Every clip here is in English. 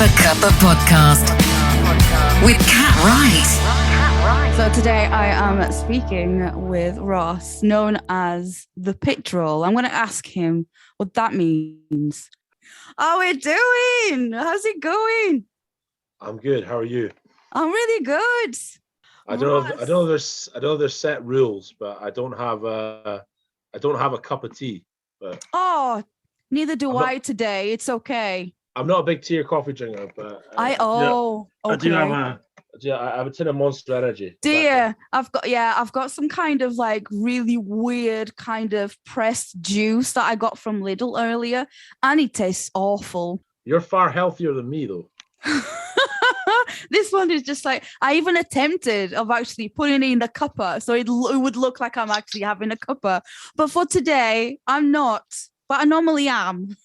GrabACuppa podcast with Cat Wright. So today I am speaking with Ross, known as the Pit Troll. I'm going to ask him what that means. How are we doing? How's it going? I'm good. How are you? I'm really good. I don't know there's set rules, but I don't have a cup of tea. But Oh, neither do I today. It's okay. I'm not a big tea or coffee drinker, but okay. I do have a tin of Monster Energy. Dear, I've got some kind of like really weird kind of pressed juice that I got from Lidl earlier, and it tastes awful. You're far healthier than me, though. This one is just like, I even attempted of actually putting it in the cuppa, so it would look like I'm actually having a cuppa. But for today, I'm not. But I normally am.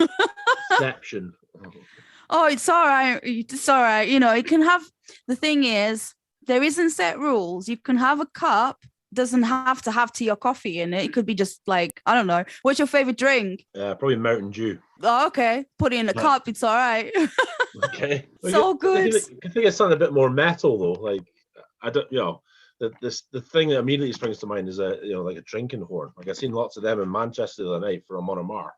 Exception. Oh, it's all right. It's all right. You know, it can have. The thing is, there isn't set rules. You can have a cup. Doesn't have to have tea or coffee in it. It could be just like, I don't know. What's your favorite drink? Probably Mountain Dew. Oh, okay. Put it in a cup. It's all right. Okay. So good. I think it's something a bit more metal though. Like I don't, the thing that immediately springs to mind is like a drinking horn. Like I've seen lots of them in Manchester the other night for a Monomar.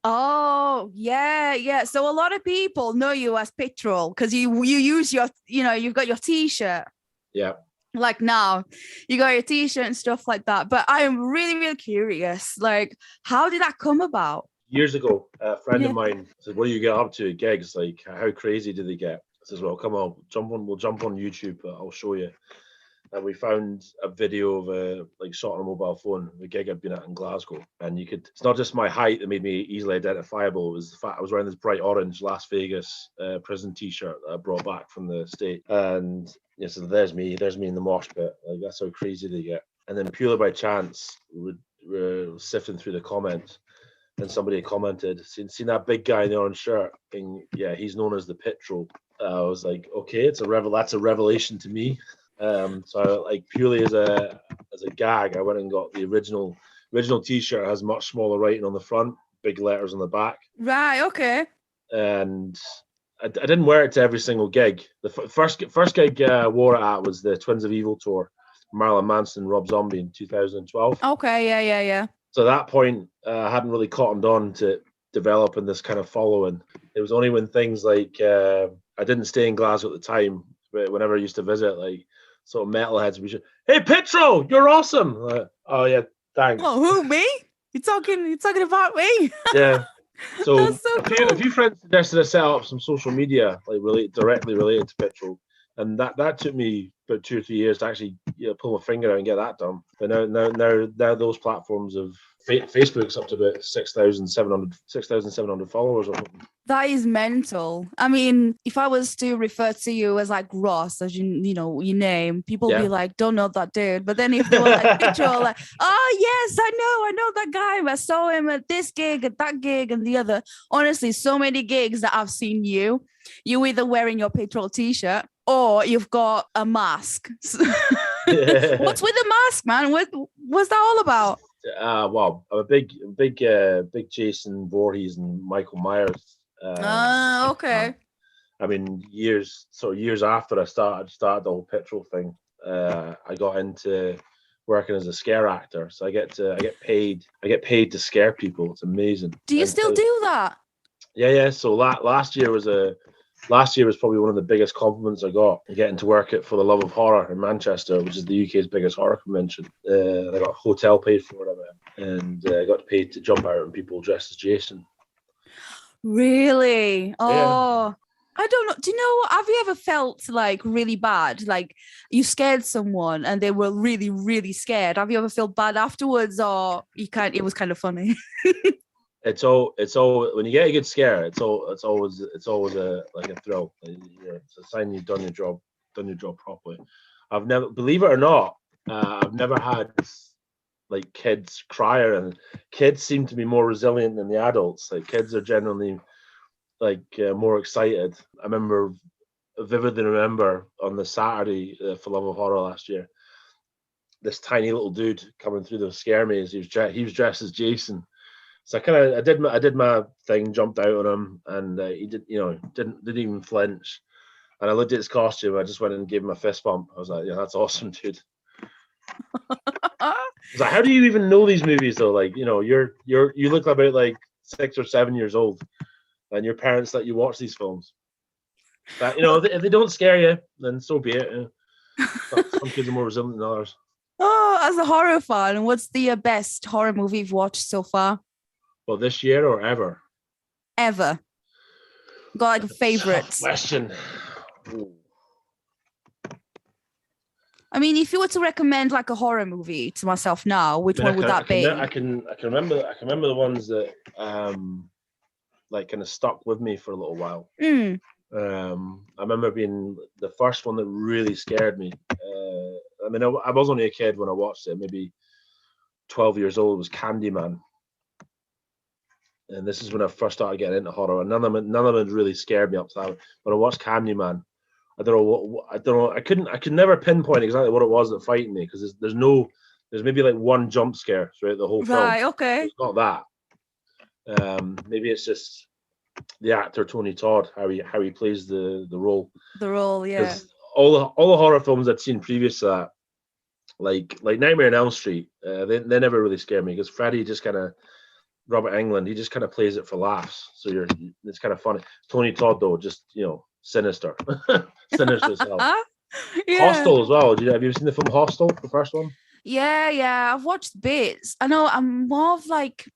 Oh, yeah. So a lot of people know you as Pit Troll because you use your, you've got your T-shirt. Yeah. Like now, you got your T-shirt and stuff like that. But I am really, really curious. Like, how did that come about? Years ago, a friend of mine said, "What do you get up to at gigs? Like, how crazy do they get?" I says, "Well, come on, we'll jump on YouTube. I'll show you." And we found a video of shot on a mobile phone, the gig I'd been at in Glasgow. And it's not just my height that made me easily identifiable. It was the fact I was wearing this bright orange Las Vegas prison T-shirt that I brought back from the state. And so there's me in the mosh pit. Like that's how crazy they get. And then purely by chance, we're sifting through the comments. And somebody commented, seen that big guy in the orange shirt, and yeah, he's known as the Pit Troll. I was like, okay, that's a revelation to me. So like purely as a gag, I went and got the original T-shirt. Has much smaller writing on the front, big letters on the back. Right. Okay. And I didn't wear it to every single gig. The first gig I wore it at was the Twins of Evil tour, Marilyn Manson, Rob Zombie in 2012. Okay. Yeah. So at that point, I hadn't really cottoned on to developing this kind of following. It was only when things like I didn't stay in Glasgow at the time, but whenever I used to visit, like sort of metalheads would be just, "Hey, Pit Troll, you're awesome!" Like, oh yeah, thanks. Oh, who, me? You're talking about me? Yeah. So, That's so cool. A few friends suggested I set up some social media like directly related to Pit Troll, and that took me about 2 or 3 years to actually pull my finger out and get that done. But now those platforms of Facebook's up to about 6,700 followers or something. That is mental. I mean, if I was to refer to you as like Ross, as your name, people would be like, "Don't know that dude." But then if they were like Pit Troll, like, "Oh yes, I know that guy. I saw him at this gig, at that gig, and the other." Honestly, so many gigs that I've seen you either wearing your Pit Troll T-shirt or you've got a mask. What's with the mask, man? What's that all about? Well, I'm a big Jason Voorhees and Michael Myers. Okay. I mean, years after I started the whole Pit Troll thing, I got into working as a scare actor. So I get paid to scare people. It's amazing. Do you still do that? Yeah. So last year was probably one of the biggest compliments I got, getting to work at For the Love of Horror in Manchester, which is the UK's biggest horror convention. I got a hotel paid for it, and I got paid to jump out on people dressed as Jason. Really? Oh, Yeah. I don't know. Do you know what? Have you ever felt like really bad? Like you scared someone and they were really, really scared. Have you ever felt bad afterwards, or it was kind of funny? It's all when you get a good scare, it's always a thrill. It's a sign you've done your job properly. I've never, believe it or not, I've never had like kids cry, and kids seem to be more resilient than the adults. Like kids are generally more excited. I vividly remember on the Saturday for Love of Horror last year, this tiny little dude coming through the scare maze. He was dressed as Jason. So I did my thing, jumped out on him, and he didn't even flinch. And I looked at his costume. I just went and gave him a fist bump. I was like, yeah, that's awesome, dude. I was like, how do you even know these movies though? Like, you look about like 6 or 7 years old, and your parents let you watch these films. But if they don't scare you, then so be it. Some kids are more resilient than others. Oh, as a horror fan, what's the best horror movie you've watched so far? Well, this year or ever? Ever. Got like a favorite? Tough question. Ooh. I mean, if you were to recommend like a horror movie to myself now, which one would that be? I can remember the ones that like kind of stuck with me for a little while. I remember being the first one that really scared me. I mean, I was only a kid when I watched it, maybe 12 years old. It was Candyman, and this is when I first started getting into horror. And none of them really scared me up to that. When I watched Candyman, I don't know. I could never pinpoint exactly what it was that frightened me, because there's maybe like one jump scare throughout the whole film. Right. Okay. It's not that. Maybe it's just the actor Tony Todd, how he plays the role. The role, yeah. All the horror films I'd seen previous to that, like Nightmare on Elm Street, they never really scared me, because Freddy just kind of, Robert Englund, he just kind of plays it for laughs. So it's kind of funny. Tony Todd though, just sinister, sinister as hell. Yeah. Hostel as well. Have you seen the film Hostel, the first one? Yeah. I've watched bits. I know I'm more of like,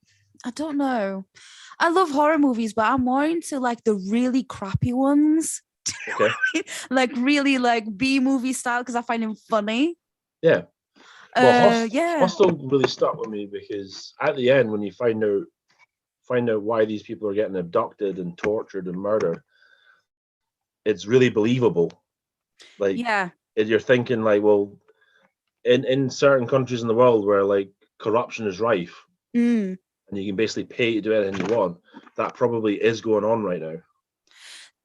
I don't know. I love horror movies, but I'm more into like the really crappy ones. Okay. Like really like B-movie style, because I find them funny. Yeah. Well, Hostel really stuck with me, because at the end, when you find out why these people are getting abducted and tortured and murdered, it's really believable. Like, you're thinking like, well, in certain countries in the world where like corruption is rife, and you can basically pay to do anything you want, that probably is going on right now.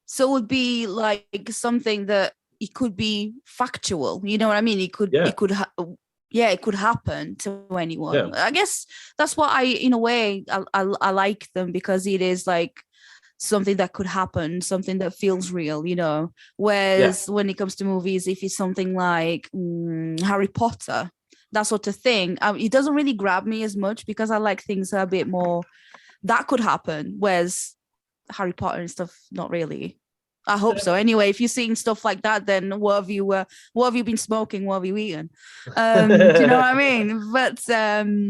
So it would be like something that it could be factual. You know what I mean? It could happen to anyone. Yeah. I guess that's what in a way, I like them, because it is like something that could happen, something that feels real, Whereas when it comes to movies, if it's something like Harry Potter, that sort of thing, it doesn't really grab me as much, because I like things that are a bit more, that could happen, whereas Harry Potter and stuff, not really. I hope so. Anyway, if you're seeing stuff like that, then what have you been smoking? What have you eaten? Do you know what I mean? But I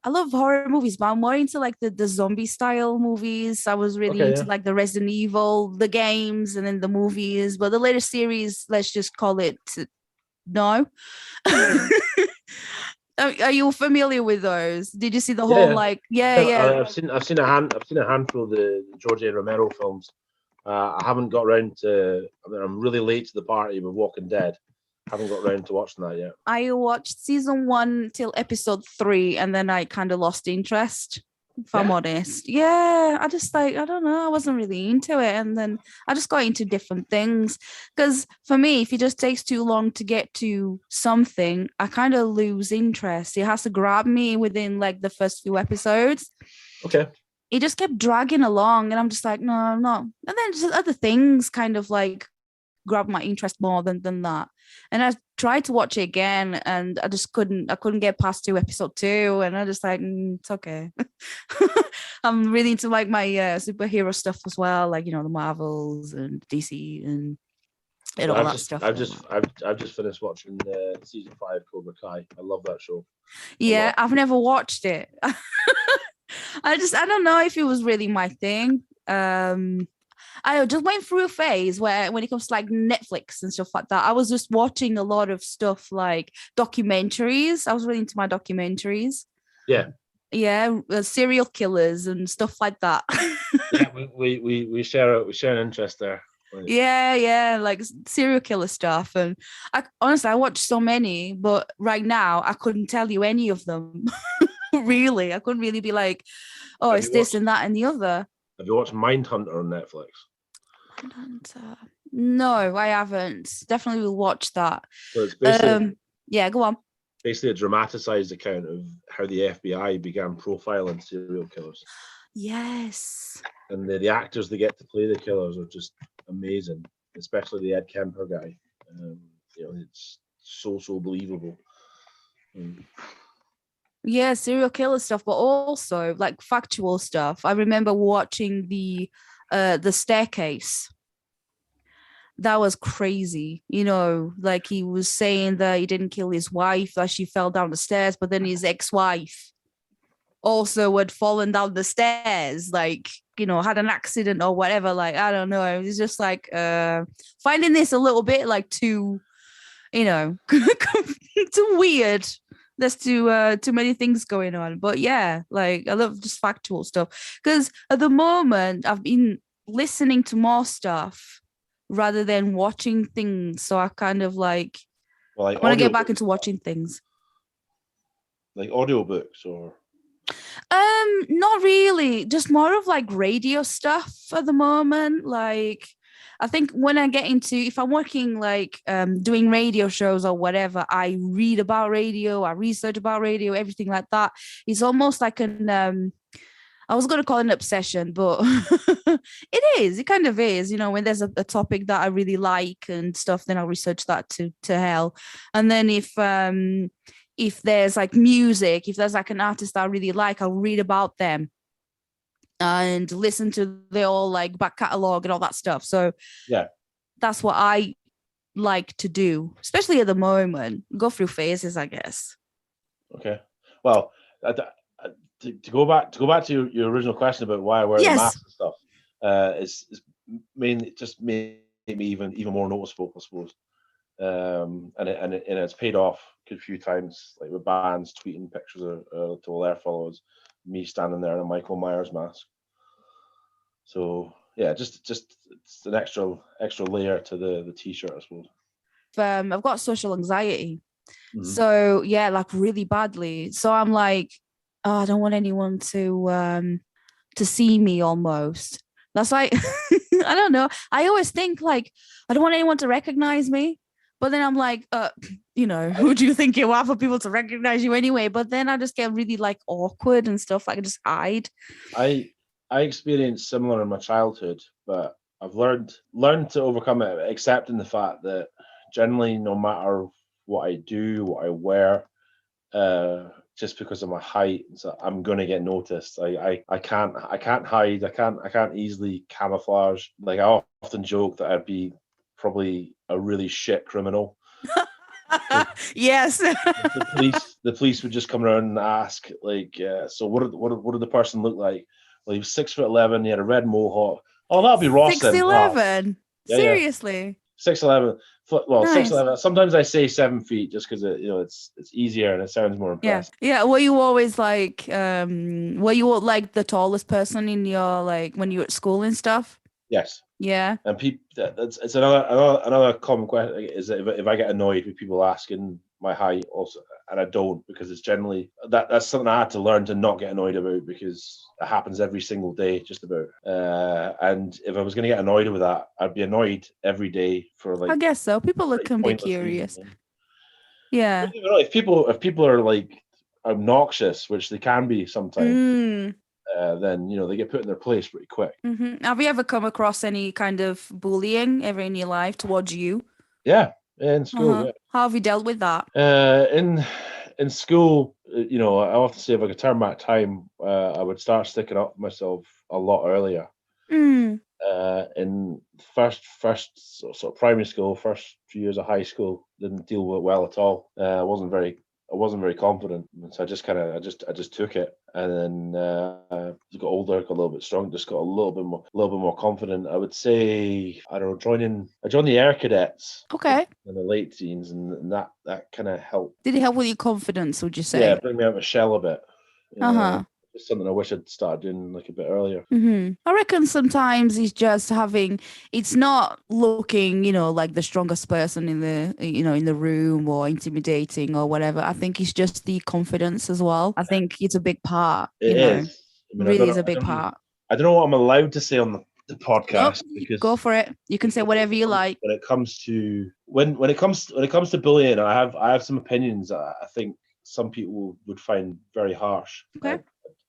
love horror movies, but I'm more into like the zombie style movies. I was really into like the Resident Evil, the games, and then the movies. But the latest series, let's just call it no. Are you familiar with those? Did you see the whole I've seen a handful of the George A. Romero films. I haven't got around to. I'm really late to the party with Walking Dead. Haven't got around to watching that yet. I watched season 1 till episode 3, and then I kind of lost interest, if I'm honest. Yeah, I just I don't know, I wasn't really into it, and then I just got into different things. Because for me, if it just takes too long to get to something, I kind of lose interest. It has to grab me within like the first few episodes. Okay. It just kept dragging along, and I'm just like, no, I'm not. And then just other things kind of like grab my interest more than that. And I tried to watch it again, and I just couldn't get past episode 2, and I just like, it's okay. I'm really into like my superhero stuff as well, like the Marvels and DC and all that stuff. I've just finished watching season 5 Cobra Kai. I love that show. Yeah, I've never watched it. I don't know if it was really my thing. I just went through a phase where, when it comes to like Netflix and stuff like that, I was just watching a lot of stuff like documentaries. I was really into my documentaries. Yeah, serial killers and stuff like that. Yeah, we share an interest there. Yeah, like serial killer stuff. And I watched so many, but right now I couldn't tell you any of them. Really, I couldn't really be like, oh, it's this and that and the other. Have you watched Mindhunter on Netflix? Mindhunter? No, I haven't. Definitely will watch that. So it's basically, go on. basically a dramatized account of how the FBI began profiling serial killers. Yes. And the actors that get to play the killers are just amazing, especially the Ed Kemper guy. It's so believable. Yeah, serial killer stuff, but also like factual stuff. I remember watching the Staircase. That was crazy. Like he was saying that he didn't kill his wife, that she fell down the stairs, but then his ex-wife also had fallen down the stairs, like, had an accident or whatever. Like, I don't know. It's just like finding this a little bit like too weird. There's too many things going on. But yeah, like I love just factual stuff. Because at the moment I've been listening to more stuff rather than watching things. So I kind of like I want to get back into watching things. Like audiobooks or not really. Just more of like radio stuff at the moment. Like I think when I get into, if I'm working like doing radio shows or whatever, I read about radio, I research about radio, everything like that. It's almost like an I was going to call it an obsession, but it kind of is, when there's a topic that I really like and stuff, then I'll research that to hell. And then if there's like music, if there's like an artist I really like, I'll read about them and listen to their all like back catalogue and all that stuff. So yeah, that's what I like to do, especially at the moment. Go through phases, I guess. Okay. Well, to go back to your original question about why I wear the mask and stuff, is mainly just made me even more noticeable, I suppose. And it's paid off a few times, like with bands tweeting pictures to all their followers, me standing there in a Michael Myers mask. So yeah, just it's an extra layer to the t-shirt, I suppose. I've got social anxiety, so yeah, like really badly. So I'm like, oh, I don't want anyone to see me. Almost. That's like I don't know. I always think like I don't want anyone to recognize me. But then I'm like, who do you think you are for people to recognize you anyway? But then I just get really like awkward and stuff. Like I just hide. I experienced similar in my childhood, but I've learned to overcome it, accepting the fact that generally, no matter what I do, what I wear, just because of my height, so I'm gonna get noticed. I can't hide. I can't easily camouflage. Like I often joke that I'd be probably a really shit criminal. Yes. the police would just come around and ask, like, so what did the person look like? Well, he was 6'11", he had a red mohawk. Oh, that'll be Ross. 6'11". Wow. Seriously. 6'11". Well, nice. 6'11". Sometimes I say 7 feet just because it's easier and it sounds more impressive. Yeah. Were you always like were you like the tallest person in your like when you were at school and stuff? Yes. Yeah. And it's another common question is that if I get annoyed with people asking my height also, and I don't, because it's generally that's something I had to learn to not get annoyed about, because it happens every single day just about. And if I was going to get annoyed with that, I'd be annoyed every day for like. I guess so. People can be curious. Yeah. If people are like obnoxious, which they can be sometimes. Then they get put in their place pretty quick. Mm-hmm. Have you ever come across any kind of bullying ever in your life towards you? Yeah, in school. Yeah. How have you dealt with that? In school, I often say if I could turn back time, I would start sticking up for myself a lot earlier. In first sort of primary school, first few years of high school, didn't deal with it well at all. I wasn't very confident, so I just took it, and then got older, got a little bit stronger, just got a little bit more confident. I would say I joined the Air Cadets. Okay. In the late teens, and that kind of helped. Did it help with your confidence? Would you say? Yeah, bring me out of my shell a bit. It's something I wish I'd started doing like a bit earlier. I reckon sometimes it's just it's not looking, like the strongest person in the room or intimidating or whatever. I think it's just the confidence as well. I think it's a big part. It is. Really is a big part. I don't know what I'm allowed to say on the podcast because go for it. You can say whatever you like. When it comes to when it comes to bullying, I have some opinions that I think some people would find very harsh. Okay.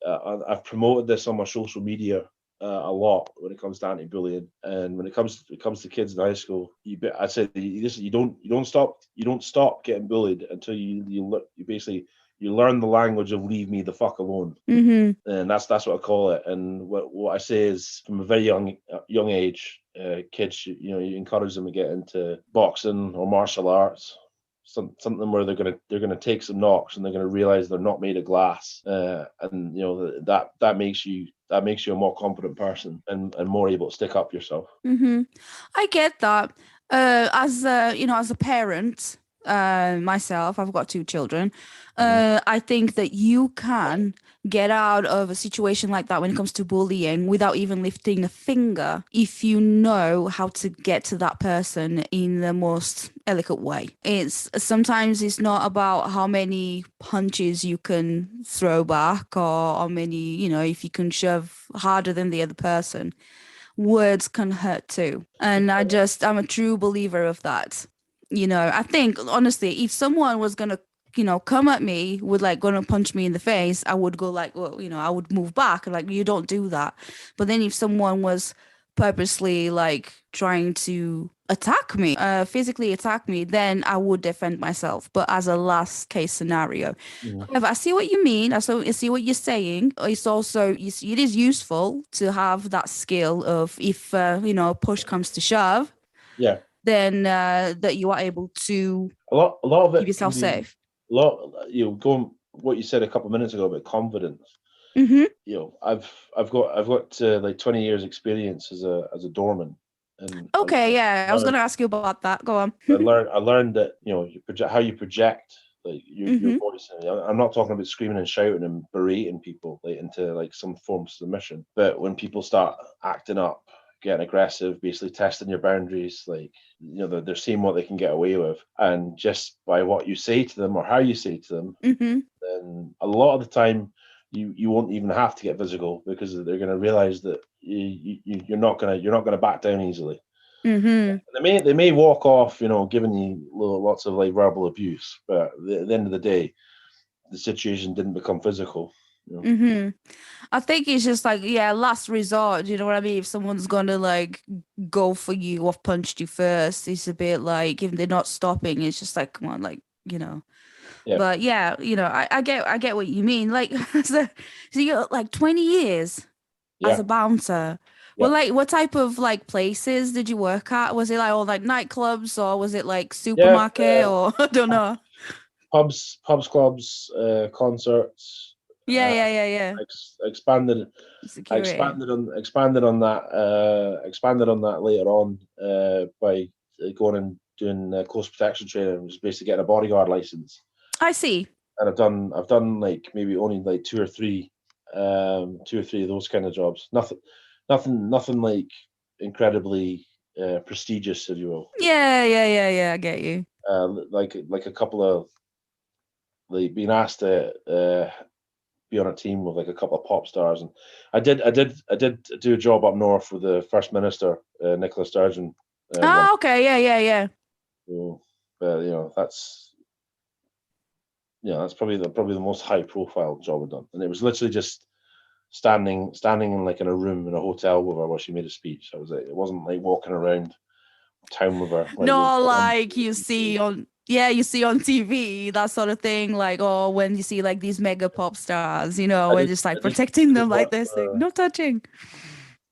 I've promoted this on my social media a lot when it comes to anti-bullying, and when it comes to kids in high school, I said you don't stop getting bullied until you basically you learn the language of leave me the fuck alone. Mm-hmm. And that's what I call it. And what I say is from a very young age, kids, you encourage them to get into boxing or martial arts, something where they're gonna take some knocks and they're gonna realize they're not made of glass, and that makes you a more confident person and more able to stick up yourself. Mm-hmm. I get that. As a parent, myself, I've got 2 children. I think that you can get out of a situation like that when it comes to bullying without even lifting a finger if you know how to get to that person in the most elegant way. Sometimes it's not about how many punches you can throw back or how many, if you can shove harder than the other person. Words can hurt too. And I'm a true believer of that. I think honestly, if someone was gonna come at me with gonna punch me in the face, I would go I would move back, you don't do that. But then if someone was purposely trying to attack me, physically attack me, then I would defend myself, but as a last case scenario. However, I see what you mean. I see what you're saying. It's also, it is useful to have that skill of if push comes to shove, then that you are able to a lot of it keep yourself safe. Going what you said a couple of minutes ago about confidence. Mm-hmm. I've got 20 years experience as a doorman. And I was going to ask you about that. Go on. I learned that how you project your voice. I'm not talking about screaming and shouting and berating people into some form of submission, but when people start acting up, getting aggressive, basically testing your boundaries, they're seeing what they can get away with, and just by what you say to them or how you say to them, then a lot of the time you won't even have to get physical because they're going to realize that you're not gonna back down easily. They may walk off, giving you lots of verbal abuse, but at the end of the day, the situation didn't become physical. I think it's just last resort. You know what I mean? If someone's gonna go for you or punched you first, it's a bit if they're not stopping, it's just come on, Yeah. But yeah, I get what you mean. So you got 20 years as a bouncer. Yeah. Well, what type of places did you work at? Was it all nightclubs or was it supermarket or I don't know? Pubs, clubs, concerts. Yeah. Expanded on that later on by going and doing close protection training, just basically getting a bodyguard license. I see. And I've done maybe only two or three of those kind of jobs. Nothing incredibly prestigious, if you will. Yeah. I get you. Like a couple of being asked to be on a team with a couple of pop stars, and I did do a job up north with the First Minister, Nicola Sturgeon. Okay, yeah. So, that's probably the most high profile job I've done, and it was literally just standing in a room in a hotel with her while she made a speech. It wasn't walking around town with her. You see on TV, that sort of thing, or when you see these mega pop stars, and just protecting them this, no touching.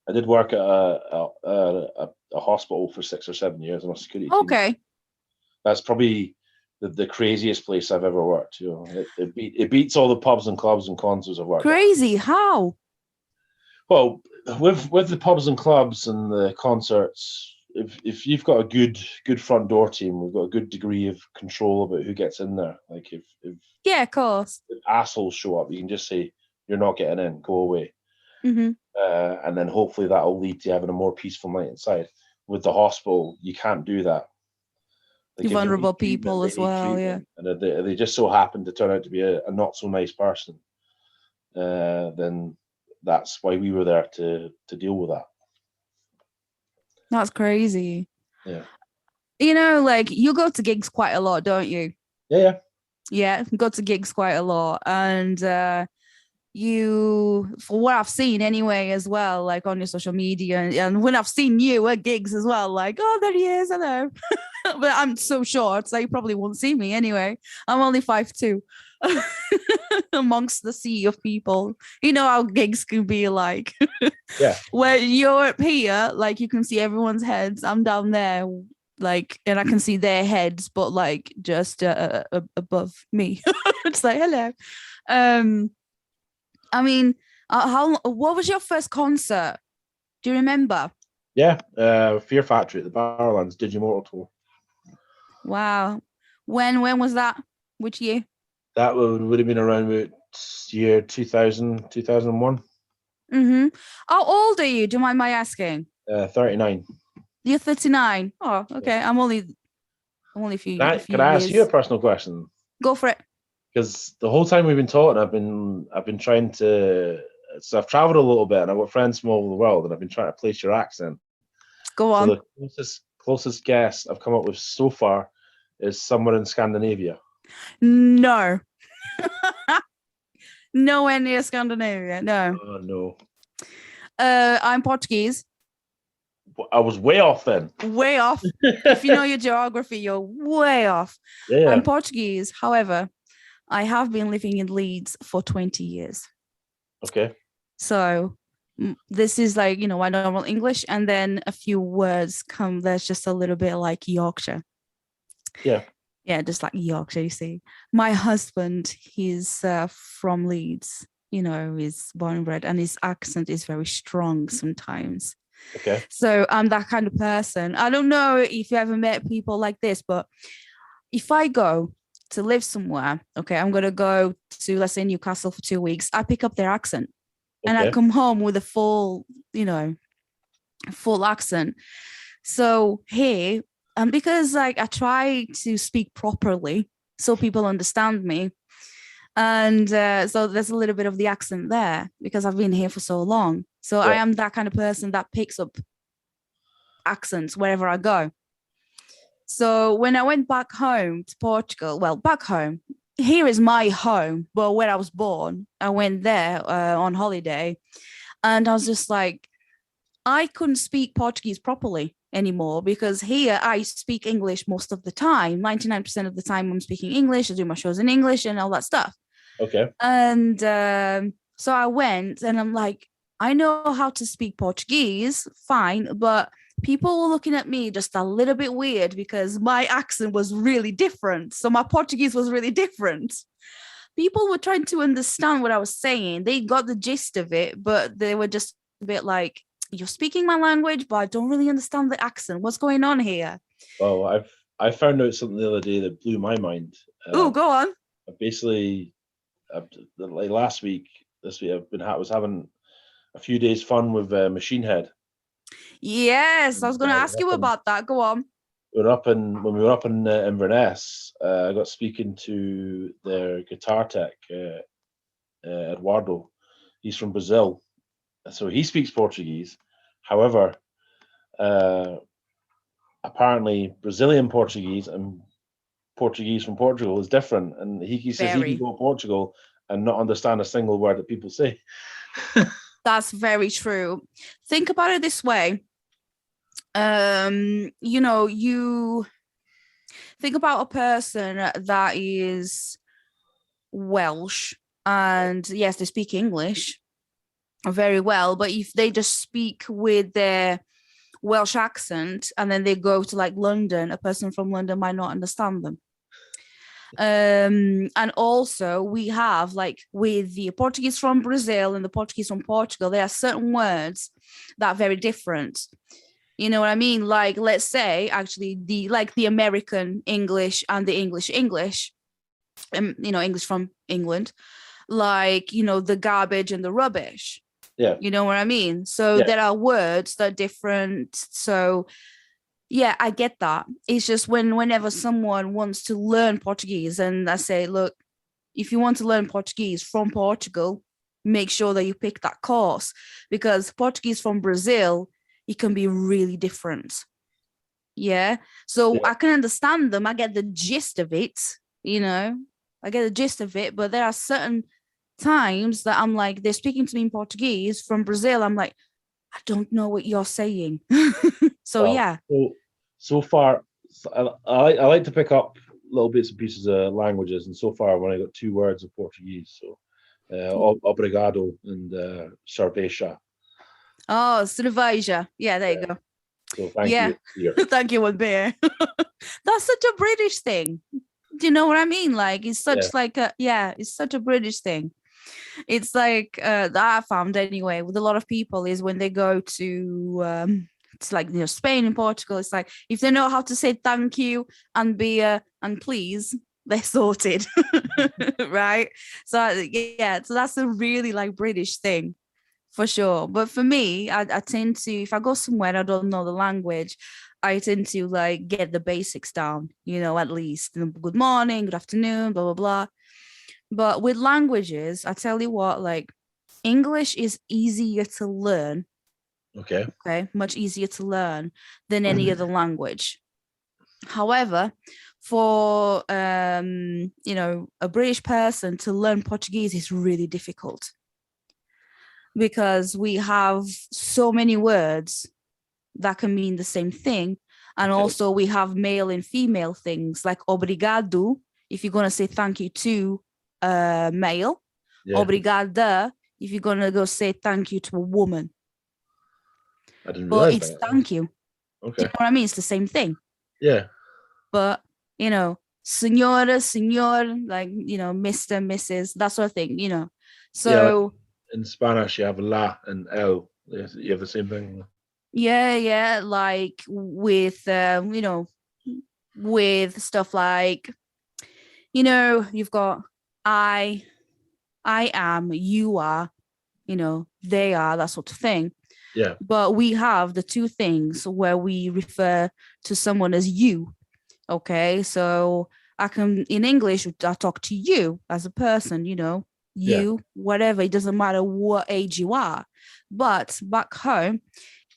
I did work at a hospital for 6 or 7 years on a security team. Okay. That's probably the craziest place I've ever worked. It beats all the pubs and clubs and concerts I've worked. Crazy? How? Well, with the pubs and clubs and the concerts, if you've got a good front door team, we've got a good degree of control about who gets in there. If of course, if assholes show up, you can just say you're not getting in, go away, and then hopefully that'll lead to having a more peaceful night inside. With the hospital, you can't do that. Vulnerable people as well, yeah. And they just so happen to turn out to be a not so nice person. Then that's why we were there to deal with that. That's crazy. Yeah. You know, like you go to gigs quite a lot, don't you? Yeah. Yeah, go to gigs quite a lot. And you, for what I've seen anyway, as well, like on your social media, and when I've seen you at gigs as well, like, oh, there he is, hello. But I'm so short, so you probably won't see me anyway. I'm only 5'2". Amongst the sea of people. You know how gigs can be like. Yeah. Where you're up here, like you can see everyone's heads. I'm down there, like, and I can see their heads, but like just above me. It's like, hello. I mean, what was your first concert? Do you remember? Yeah. Fear Factory at the Barrowlands Digimortal tour. Wow. When was that? Which year? That would have been around about year 2000, 2001. Mm-hmm. How old are you? Do you mind my asking? 39. You're 39. Oh, okay. Yeah. I'm only a few Can I ask years. you a personal question? Go for it. Because the whole time we've been talking, I've been trying to. So I've traveled a little bit, and I've got friends from all over the world, and I've been trying to place your accent. Go on. So the closest guess I've come up with so far is somewhere in Scandinavia. No. Nowhere near Scandinavia. No. Oh no. I'm Portuguese. I was way off then. Way off. If you know your geography, you're way off. Yeah. I'm Portuguese. However, I have been living in Leeds for 20 years. Okay. So this is like, my normal English, and then a few words come. There's just a little bit like Yorkshire. Yeah. Yeah, just like Yorkshire, you see. My husband, he's from Leeds, he's born and bred, and his accent is very strong sometimes. Okay. So I'm that kind of person. I don't know if you ever met people like this, but if I go to live somewhere, okay, I'm going to go to, let's say, Newcastle for 2 weeks, I pick up their accent. And I come home with a full accent. So here, because like I try to speak properly so people understand me. And so there's a little bit of the accent there because I've been here for so long. So I am that kind of person that picks up accents wherever I go. So when I went back home to Portugal, well, back home, here is my home, but where I was born, I went there on holiday, and I was just like, I couldn't speak Portuguese properly anymore because here I speak English most of the time. 99% of the time I'm speaking English. I do my shows in English and all that stuff. Okay. And so I went, and I'm like, I know how to speak Portuguese, fine, but people were looking at me just a little bit weird because my accent was really different. So my Portuguese was really different. People were trying to understand what I was saying. They got the gist of it, but they were just a bit like, you're speaking my language, but I don't really understand the accent. What's going on here? Well, I found out something the other day that blew my mind. Oh, go on. Basically, like this week, I was having a few days fun with Machine Head. Yes, I was going to ask you about that. Go on. When we were up in Inverness, I got speaking to their guitar tech, Eduardo. He's from Brazil, so he speaks Portuguese. However, apparently Brazilian Portuguese and Portuguese from Portugal is different, and he says he can go to Portugal and not understand a single word that people say. That's very true. Think about it this way. You think about a person that is Welsh, and yes, they speak English very well, but if they just speak with their Welsh accent and then they go to like London, a person from London might not understand them. And also we have, like, with the Portuguese from Brazil and the Portuguese from Portugal, there are certain words that are very different. You know what I mean? Like, let's say actually the American English and the English, English from England, like, the garbage and the rubbish. Yeah. You know what I mean? So there are words that are different. So yeah, I get that. It's just whenever someone wants to learn Portuguese, and I say, look, if you want to learn Portuguese from Portugal, make sure that you pick that course, because Portuguese from Brazil, it can be really different. Yeah. So I can understand them. I get the gist of it, I get the gist of it. But there are certain times that I'm like, they're speaking to me in Portuguese from Brazil. I'm like, I don't know what you're saying. So, yeah. So far, I like to pick up little bits and pieces of languages. And so far, I've only got 2 words of Portuguese. So, obrigado and cerveja. Oh, cerveja. Yeah, there you go. So thank you. Beer. Thank you, one beer. That's such a British thing. Do you know what I mean? Like, it's such it's such a British thing. It's like that I found anyway with a lot of people is when they go to it's like Spain and Portugal. It's like if they know how to say thank you and beer and please, they're sorted, right? So so that's a really like British thing. For sure. But for me, I tend to, if I go somewhere and I don't know the language, I tend to like get the basics down, at least. Good morning, good afternoon, blah, blah, blah. But with languages, I tell you what, like English is easier to learn. Okay. Much easier to learn than any other language. However, for, a British person to learn Portuguese is really difficult. Because we have so many words that can mean the same thing. And also we have male and female things like obrigado, if you're going to say thank you to a male. Obrigada, if you're going to go say thank you to a woman. I didn't realize that. But it's thank you. Okay. Do you know what I mean? It's the same thing. Yeah. But, senora, senor, like, Mr., Mrs., that sort of thing, So... Yeah, in Spanish, you have la and el. You have the same thing. Yeah. Like with, with stuff like, you've got I am, you are, they are, that sort of thing. Yeah. But we have the 2 things where we refer to someone as you. Okay. So I can, in English, I talk to you as a person, whatever, it doesn't matter what age you are. But back home,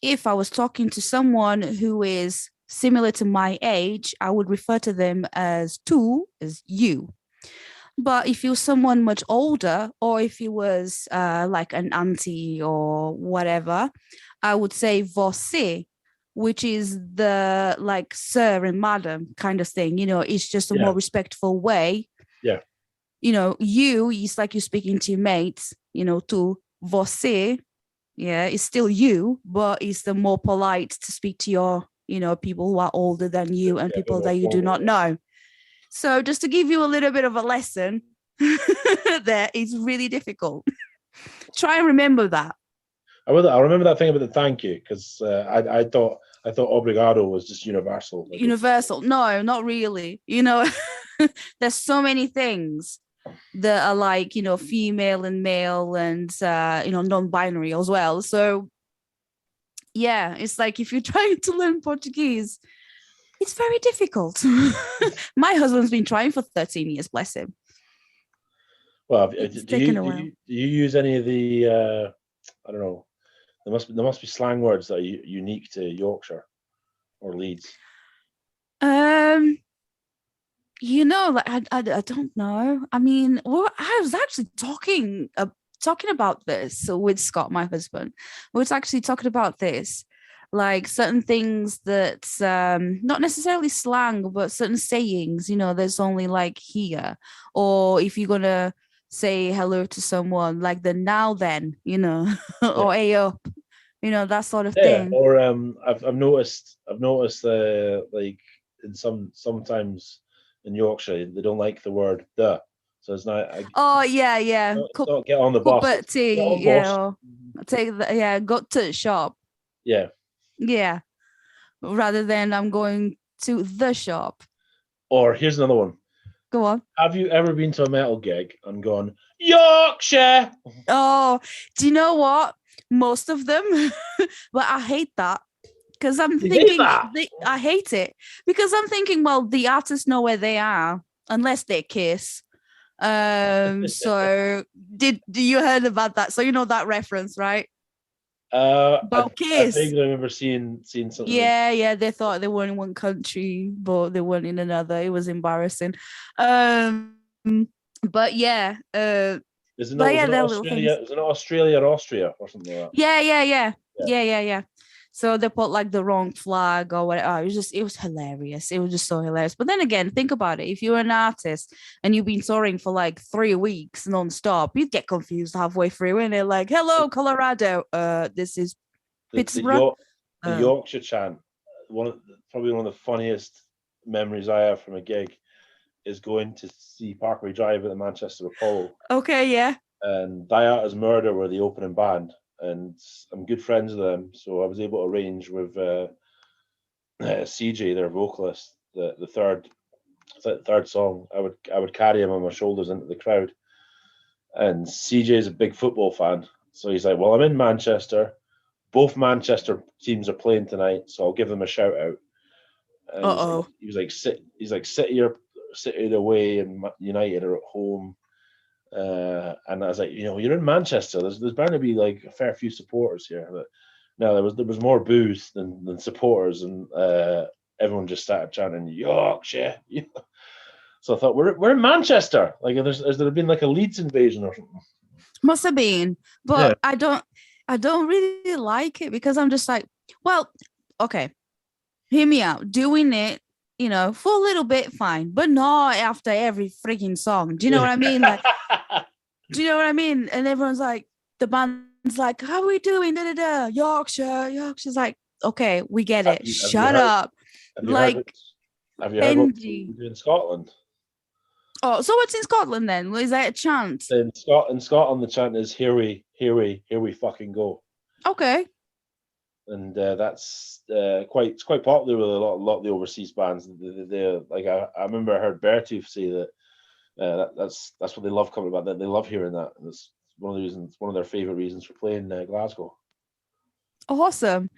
if I was talking to someone who is similar to my age, I would refer to them as you. But if you're someone much older, or if you was like an auntie or whatever, I would say você, which is the like sir and madam kind of thing. It's just a more respectful way. Yeah. You, it's like you're speaking to your mates, to você, it's still you, but it's the more polite to speak to your, people who are older than you and people that you do not know. So just to give you a little bit of a lesson there, it's really difficult. Try and remember that. I'll remember that thing about the thank you, because I thought obrigado was just universal. Universal. No, not really. There's so many things that are like, female and male and, non-binary as well. So, yeah, it's like if you're trying to learn Portuguese, it's very difficult. My husband's been trying for 13 years, bless him. Well, do you use any of the, I don't know, there must be slang words that are unique to Yorkshire or Leeds? Like I don't know. I mean, I was actually talking about this with Scott, my husband. We was actually talking about this, like certain things that not necessarily slang, but certain sayings. There's only like here, or if you're gonna say hello to someone, like the now then, or hey up, that sort of thing. Or I've noticed like in sometimes in Yorkshire they don't like the word the, so it's not. Not get on the bus. Cup of tea, or take go to the shop. Yeah. Rather than I'm going to the shop. Or here's another one. Go on. Have you ever been to a metal gig and gone, Yorkshire? Oh, do you know what? Most of them, but I hate that because I'm thinking I hate it because I'm thinking, well, the artists know where they are unless they Kiss. So do you heard about that? So you know that reference, right? About I Kiss. think I remember seeing something. Yeah, they thought they were in one country, but they weren't in another. It was embarrassing. But yeah, Was it but not, yeah, they're little Australia? things. Was it not Australia or Austria or something like that? Yeah. So they put like the wrong flag or whatever. Oh, it was hilarious. It was just so hilarious. But then again, think about it. If you're an artist and you've been touring for like 3 weeks non-stop, you'd get confused halfway through and they're like, hello, Colorado. This is Pittsburgh. The Yorkshire chant. Probably one of the funniest memories I have from a gig is going to see Parkway Drive at the Manchester Apollo. Okay, yeah. And Die Art as Murder were the opening band, and I'm good friends with them, so I was able to arrange with CJ, their vocalist, the third song. I would carry him on my shoulders into the crowd, and CJ is a big football fan, so he's like, "Well, I'm in Manchester. Both Manchester teams are playing tonight, so I'll give them a shout out." And he was like, City are away and United are at home. And I was like, you're in Manchester. There's bound to be like a fair few supporters here. But no, there was more booze than supporters, and everyone just started chanting Yorkshire. So I thought we're in Manchester. Like, has there been like a Leeds invasion or something? Must have been, but yeah. I don't really like it because I'm just like, well, okay, hear me out. Doing it, for a little bit, fine, but not after every freaking song. Do you know what I mean? Like, do you know what I mean? And everyone's like, the band's like, how are we doing? Da, da, da. Yorkshire's like, okay, we get it. Shut up. Have you heard what we do in Scotland? Oh, so what's in Scotland then? Is that a chant? In Scotland, the chant is "Here we fucking go." Okay. And that's quite popular with a lot of the overseas bands. They like I remember I heard Beartooth say that that's what they love coming about. That they love hearing that. And it's one of their favorite reasons for playing Glasgow. Awesome.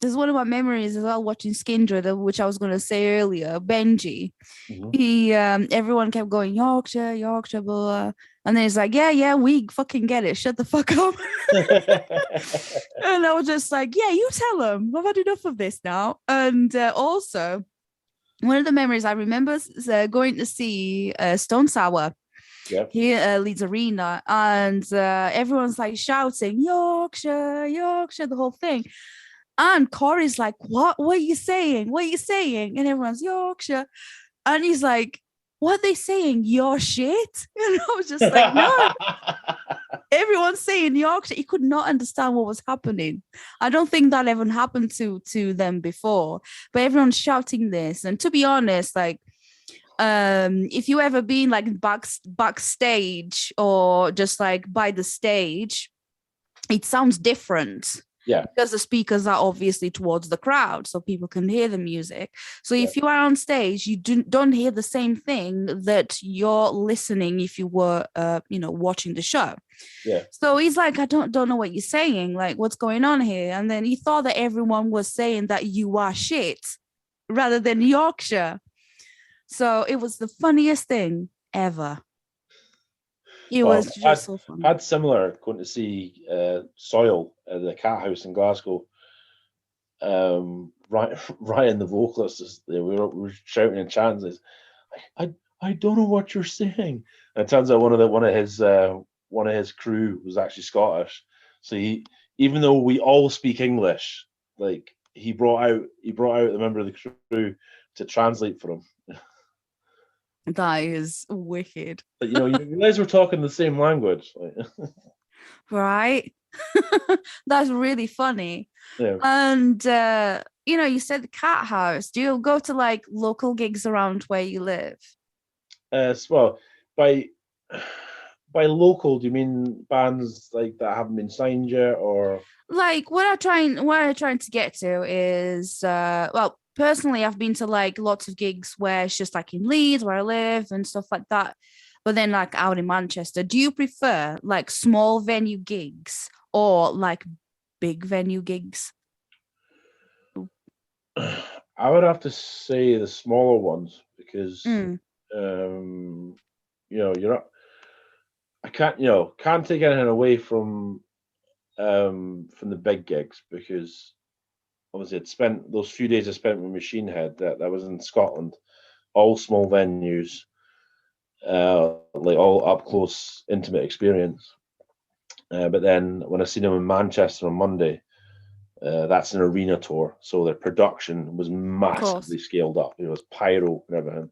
There's one of my memories as well watching Skindred, which I was going to say earlier. Benji, he everyone kept going Yorkshire, blah, blah. And then he's like, yeah, we fucking get it. Shut the fuck up. And I was just like, yeah, you tell him. I've had enough of this now. And also, one of the memories I remember is going to see Stone Sour. Yep. Here at Leeds Arena, and everyone's like shouting Yorkshire, the whole thing. And Corey's like, what are you saying? What are you saying? And everyone's Yorkshire. And he's like, what are they saying? Your shit? And I was just like, no. Everyone's saying Yorkshire. He could not understand what was happening. I don't think that ever happened to them before. But everyone's shouting this. And to be honest, like, if you ever been like backstage or just like by the stage, it sounds different. Yeah, because the speakers are obviously towards the crowd, so people can hear the music. So if you are on stage, you don't hear the same thing that you're listening if you were, watching the show. Yeah. So he's like, I don't know what you're saying. Like, what's going on here? And then he thought that everyone was saying that you are shit rather than Yorkshire. So it was the funniest thing ever. It was just so funny. Had similar going to see Soil at the Cat House in Glasgow. Ryan, the vocalist, we were shouting and chanting. I don't know what you're saying. And it turns out one of his crew was actually Scottish. So even though we all speak English, like he brought out a member of the crew to translate for him. That is wicked. But, you realize we're talking the same language, right? That's really funny. Yeah. And you said the Cat House. Do you go to like local gigs around where you live? Well, by local, do you mean bands like that haven't been signed yet, or like what I'm trying to get to is personally, I've been to like lots of gigs where it's just like in Leeds where I live and stuff like that. But then like out in Manchester, do you prefer like small venue gigs or like big venue gigs? I would have to say the smaller ones because you're not. I can't take anything away from from the big gigs because obviously I'd spent those few days I spent with Machine Head that was in Scotland, all small venues, like all up close, intimate experience. But then when I seen them in Manchester on Monday, that's an arena tour, so their production was massively scaled up. It was pyro and everything,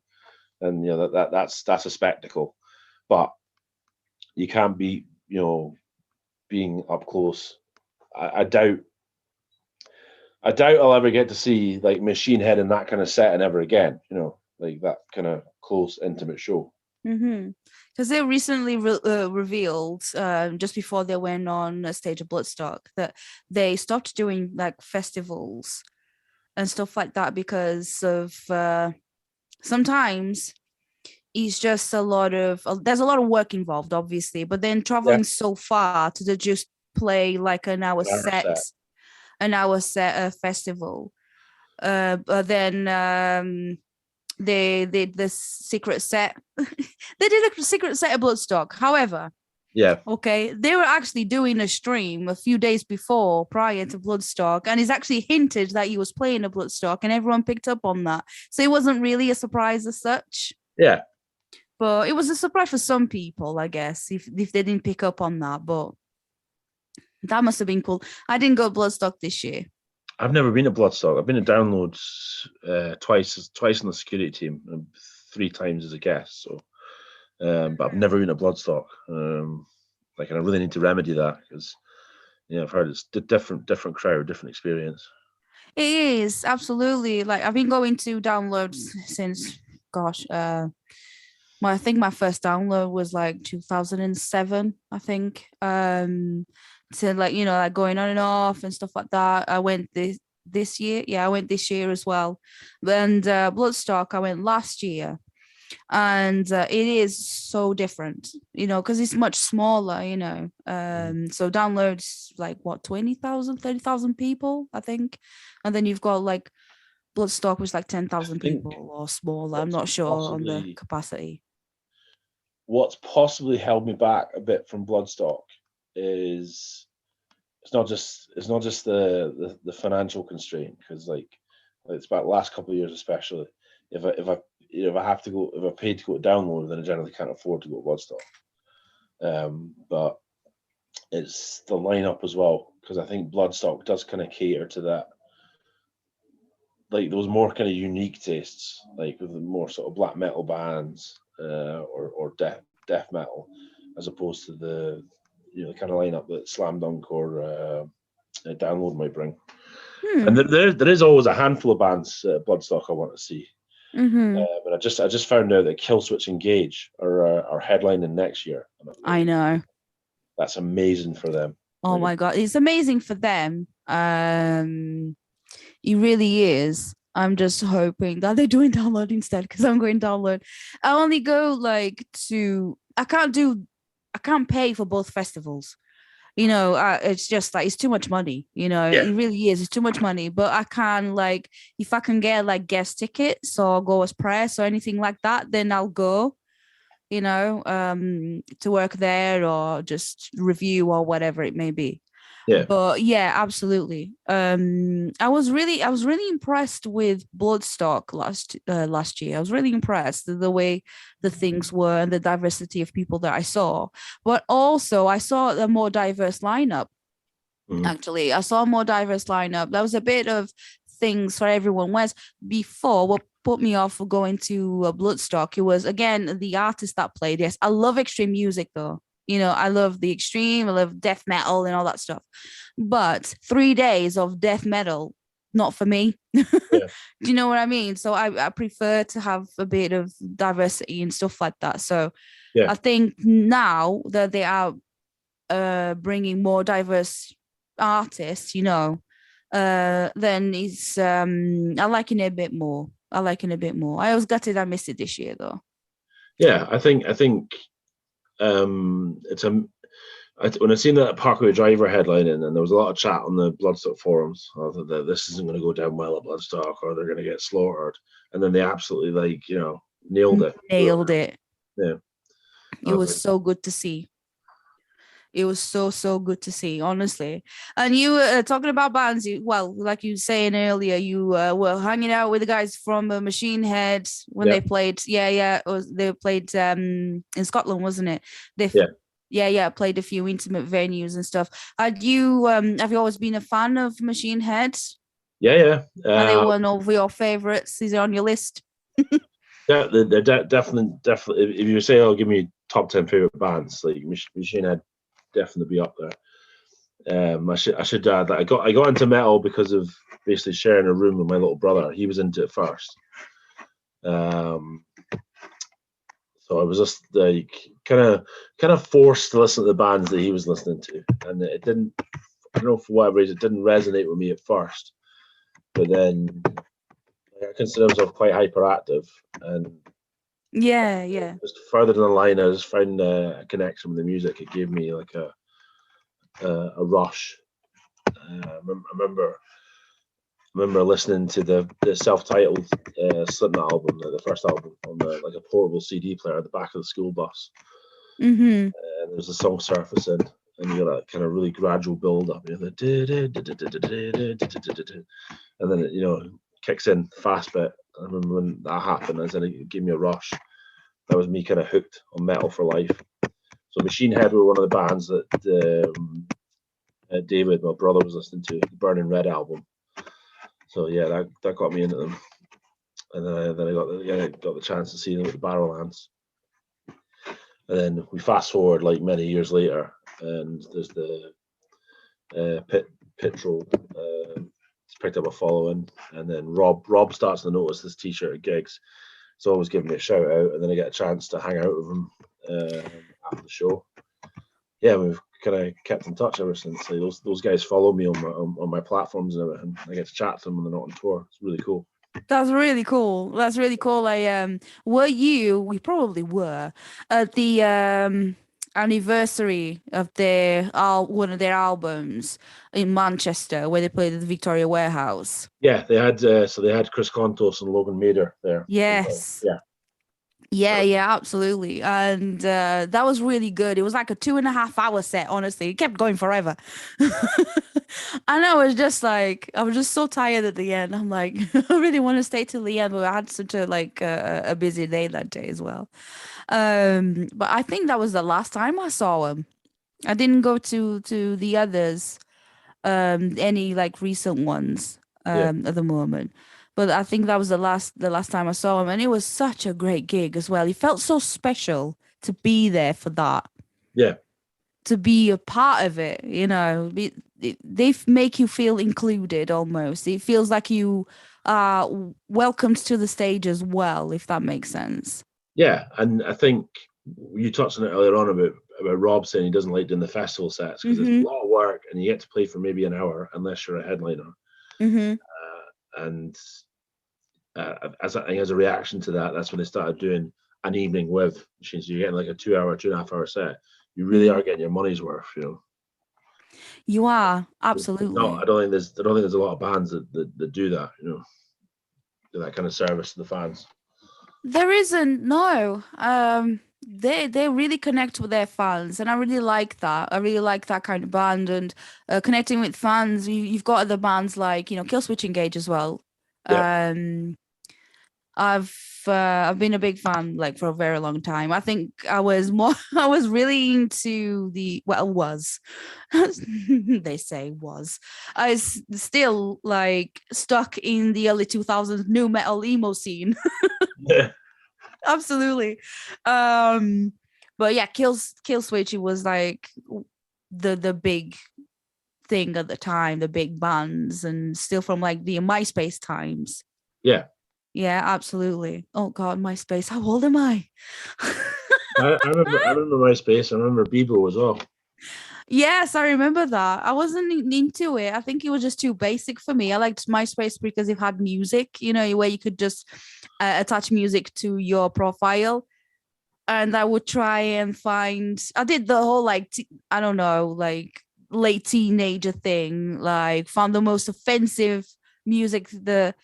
and that's a spectacle. But you can't beat being up close. I doubt I'll ever get to see like Machine Head in that kind of setting ever again. Like that kind of close, intimate show. Because they recently revealed just before they went on a stage of Bloodstock that they stopped doing like festivals and stuff like that because of sometimes it's just there's a lot of work involved, obviously, but then traveling so far to just play like an hour set festival, but then they did this secret set. They did a secret set of Bloodstock. However, they were actually doing a stream a few days prior to Bloodstock, and he's actually hinted that he was playing a Bloodstock, and everyone picked up on that. So it wasn't really a surprise as such. Yeah. But it was a surprise for some people, I guess, if they didn't pick up on that. But that must have been cool. I didn't go Bloodstock this year. I've never been to Bloodstock. I've been to Downloads twice on the security team, and 3 times as a guest. So, but I've never been to Bloodstock. And I really need to remedy that because, I've heard it's a different crowd, different experience. It is absolutely. Like I've been going to Downloads since, I think my first download was like 2007. I think. So like going on and off and stuff like that. I went this year. Yeah, I went this year as well. And Bloodstock, I went last year, and it is so different, because it's much smaller, So Downloads like what 20,000, 30,000 people, I think, and then you've got like Bloodstock, which is like 10,000 people or smaller. I'm not sure on the capacity. What's possibly held me back a bit from Bloodstock is it's not just the financial constraint, because like it's about the last couple of years especially. If I have to go, if I paid to go to Download, then I generally can't afford to go to Bloodstock. But it's the lineup as well, because I think Bloodstock does kind of cater to that, like those more kind of unique tastes, like with the more sort of black metal bands or death metal, as opposed to the kind of lineup that Slam Dunk or Download might bring. And there is always a handful of bands at Bloodstock I want to see. But I just found out that Killswitch Engage are headlining next year. I know. That's amazing for them. Oh my God, it's amazing for them. It really is. I'm just hoping that they're doing Download instead, because I'm going Download. I only go I can't pay for both festivals. It's just like, it's too much money, It really is. It's too much money. But I can, like, if I can get like guest tickets or go as press or anything like that, then I'll go, to work there or just review or whatever it may be. Yeah. But yeah, absolutely. I was really impressed with Bloodstock last year. I was really impressed with the way the things were and the diversity of people that I saw. But also I saw a more diverse lineup. Actually, I saw a more diverse lineup. There was a bit of things for everyone. Whereas before, what put me off of going to Bloodstock, it was, again, the artist that played. Yes, I love extreme music though. I love the extreme, I love death metal and all that stuff. But 3 days of death metal, not for me. Yeah. Do you know what I mean? So I prefer to have a bit of diversity and stuff like that. So I think now that they are bringing more diverse artists, then it's I like it a bit more. I was gutted I missed it this year though. Yeah, I think it's when I seen that Parkway Driver headlining, and there was a lot of chat on the Bloodstock forums, I thought that this isn't going to go down well at Bloodstock, or they're going to get slaughtered, and then they absolutely nailed it. Yeah, it was like, so good to see. It was so good to see, honestly. And you were talking about bands. Like you were saying earlier, you were hanging out with the guys from Machine Head when they played. They played in Scotland, wasn't it? Played a few intimate venues and stuff. Have you always been a fan of Machine Head? Yeah. Are they one of your favorites? Is it on your list? Yeah, they're definitely. If you say, "Oh, give me top 10 favorite bands," like Machine Head, definitely be up there. I should add that I got into metal because of basically sharing a room with my little brother. He was into it first. So I was just like kind of forced to listen to the bands that he was listening to, and it didn't. I don't know, for whatever reason, it didn't resonate with me at first. But then I consider myself quite hyperactive, and just further down the line, I just found a connection with the music. It gave me like a rush. I remember listening to the self-titled Slipknot album, the first album, on like a portable CD player at the back of the school bus. Mm-hmm. And there's a song surfacing, and you got that kind of really gradual build up, and then it kicks in fast bit. I remember when that happened, it gave me a rush. That was me kind of hooked on metal for life. So Machine Head were one of the bands that David, my brother, was listening to, the Burning Red album. So yeah, that got me into them, and then I got the chance to see them at the Barrowlands. And then we fast forward like many years later, and there's the Pit Troll. It's picked up a following, and then Rob starts to notice this T-shirt at gigs. He's always giving me a shout out, and then I get a chance to hang out with him after the show. Yeah, we've kind of kept in touch ever since. Like, those guys follow me on my platforms and everything. I get to chat to them when they're not on tour. It's really cool. That's really cool. We probably were at the anniversary of one of their albums in Manchester, where they played at the Victoria Warehouse. Yeah, they had Chris Kontos and Logan Mader there. Yes. Yeah, absolutely. And that was really good. It was like a 2.5-hour set, honestly. It kept going forever. And I was just so tired at the end. I'm like, I really want to stay till the end, but I had such a busy day that day as well. But I think that was the last time I saw him. I didn't go to the others, any like recent ones at the moment. But I think that was the last time I saw him, and it was such a great gig as well. It felt so special to be there for that. Yeah. To be a part of it, they make you feel included almost. It feels like you are welcomed to the stage as well, if that makes sense. Yeah, and I think you touched on it earlier on about Rob saying he doesn't like doing the festival sets because it's a lot of work, and you get to play for maybe an hour unless you're a headliner. And as a reaction to that, that's when they started doing an evening with machines. So you're getting like a 2.5 hour set. You really are getting your money's worth, You are, absolutely. No, I don't think there's a lot of bands that do that, do that kind of service to the fans. There isn't, no. They really connect with their fans, and I really like that. I really like that kind of band, and connecting with fans. You've got other bands like Killswitch Engage as well. Yeah. I've been a big fan like for a very long time. I think I was really into they say was. I was still like stuck in the early 2000s new metal emo scene. Yeah. Absolutely. But yeah, Killswitch, it was like the big thing at the time, the big bands, and still from like the MySpace times. Yeah. Yeah, absolutely. Oh God, MySpace. How old am I? I remember MySpace. I remember Bebo as well. Yes, I remember that. I wasn't into it. I think it was just too basic for me. I liked MySpace because it had music, where you could just attach music to your profile. And I would try and I did the whole like late teenager thing, like found the most offensive music, try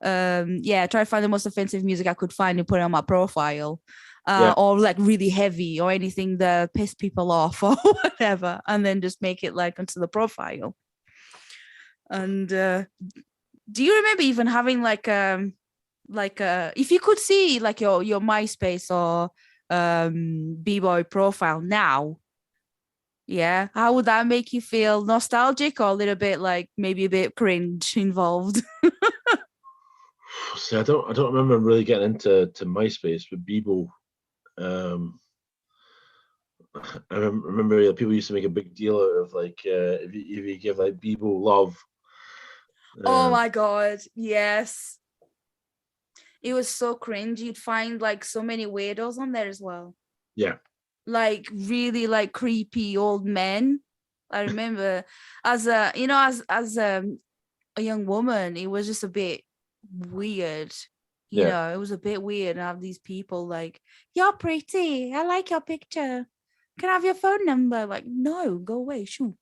to find the most offensive music I could find and put it on my profile. or like really heavy or anything that piss people off or whatever, and then just make it like onto the profile. And do you remember even having like if you could see like your MySpace or B-boy profile now, yeah, how would that make you feel? Nostalgic or a little bit like maybe a bit cringe involved? See, I don't remember really getting into MySpace, but Bebo. I remember people used to make a big deal out of like if you give like Bebo love. Oh my god, yes. It was so cringe. You'd find like so many weirdos on there as well. Yeah. Like really like creepy old men. I remember as a young woman, it was just a bit weird. You know, it was a bit weird to have these people like, you're pretty. I like your picture. Can I have your phone number? Like, no, go away. Shoo.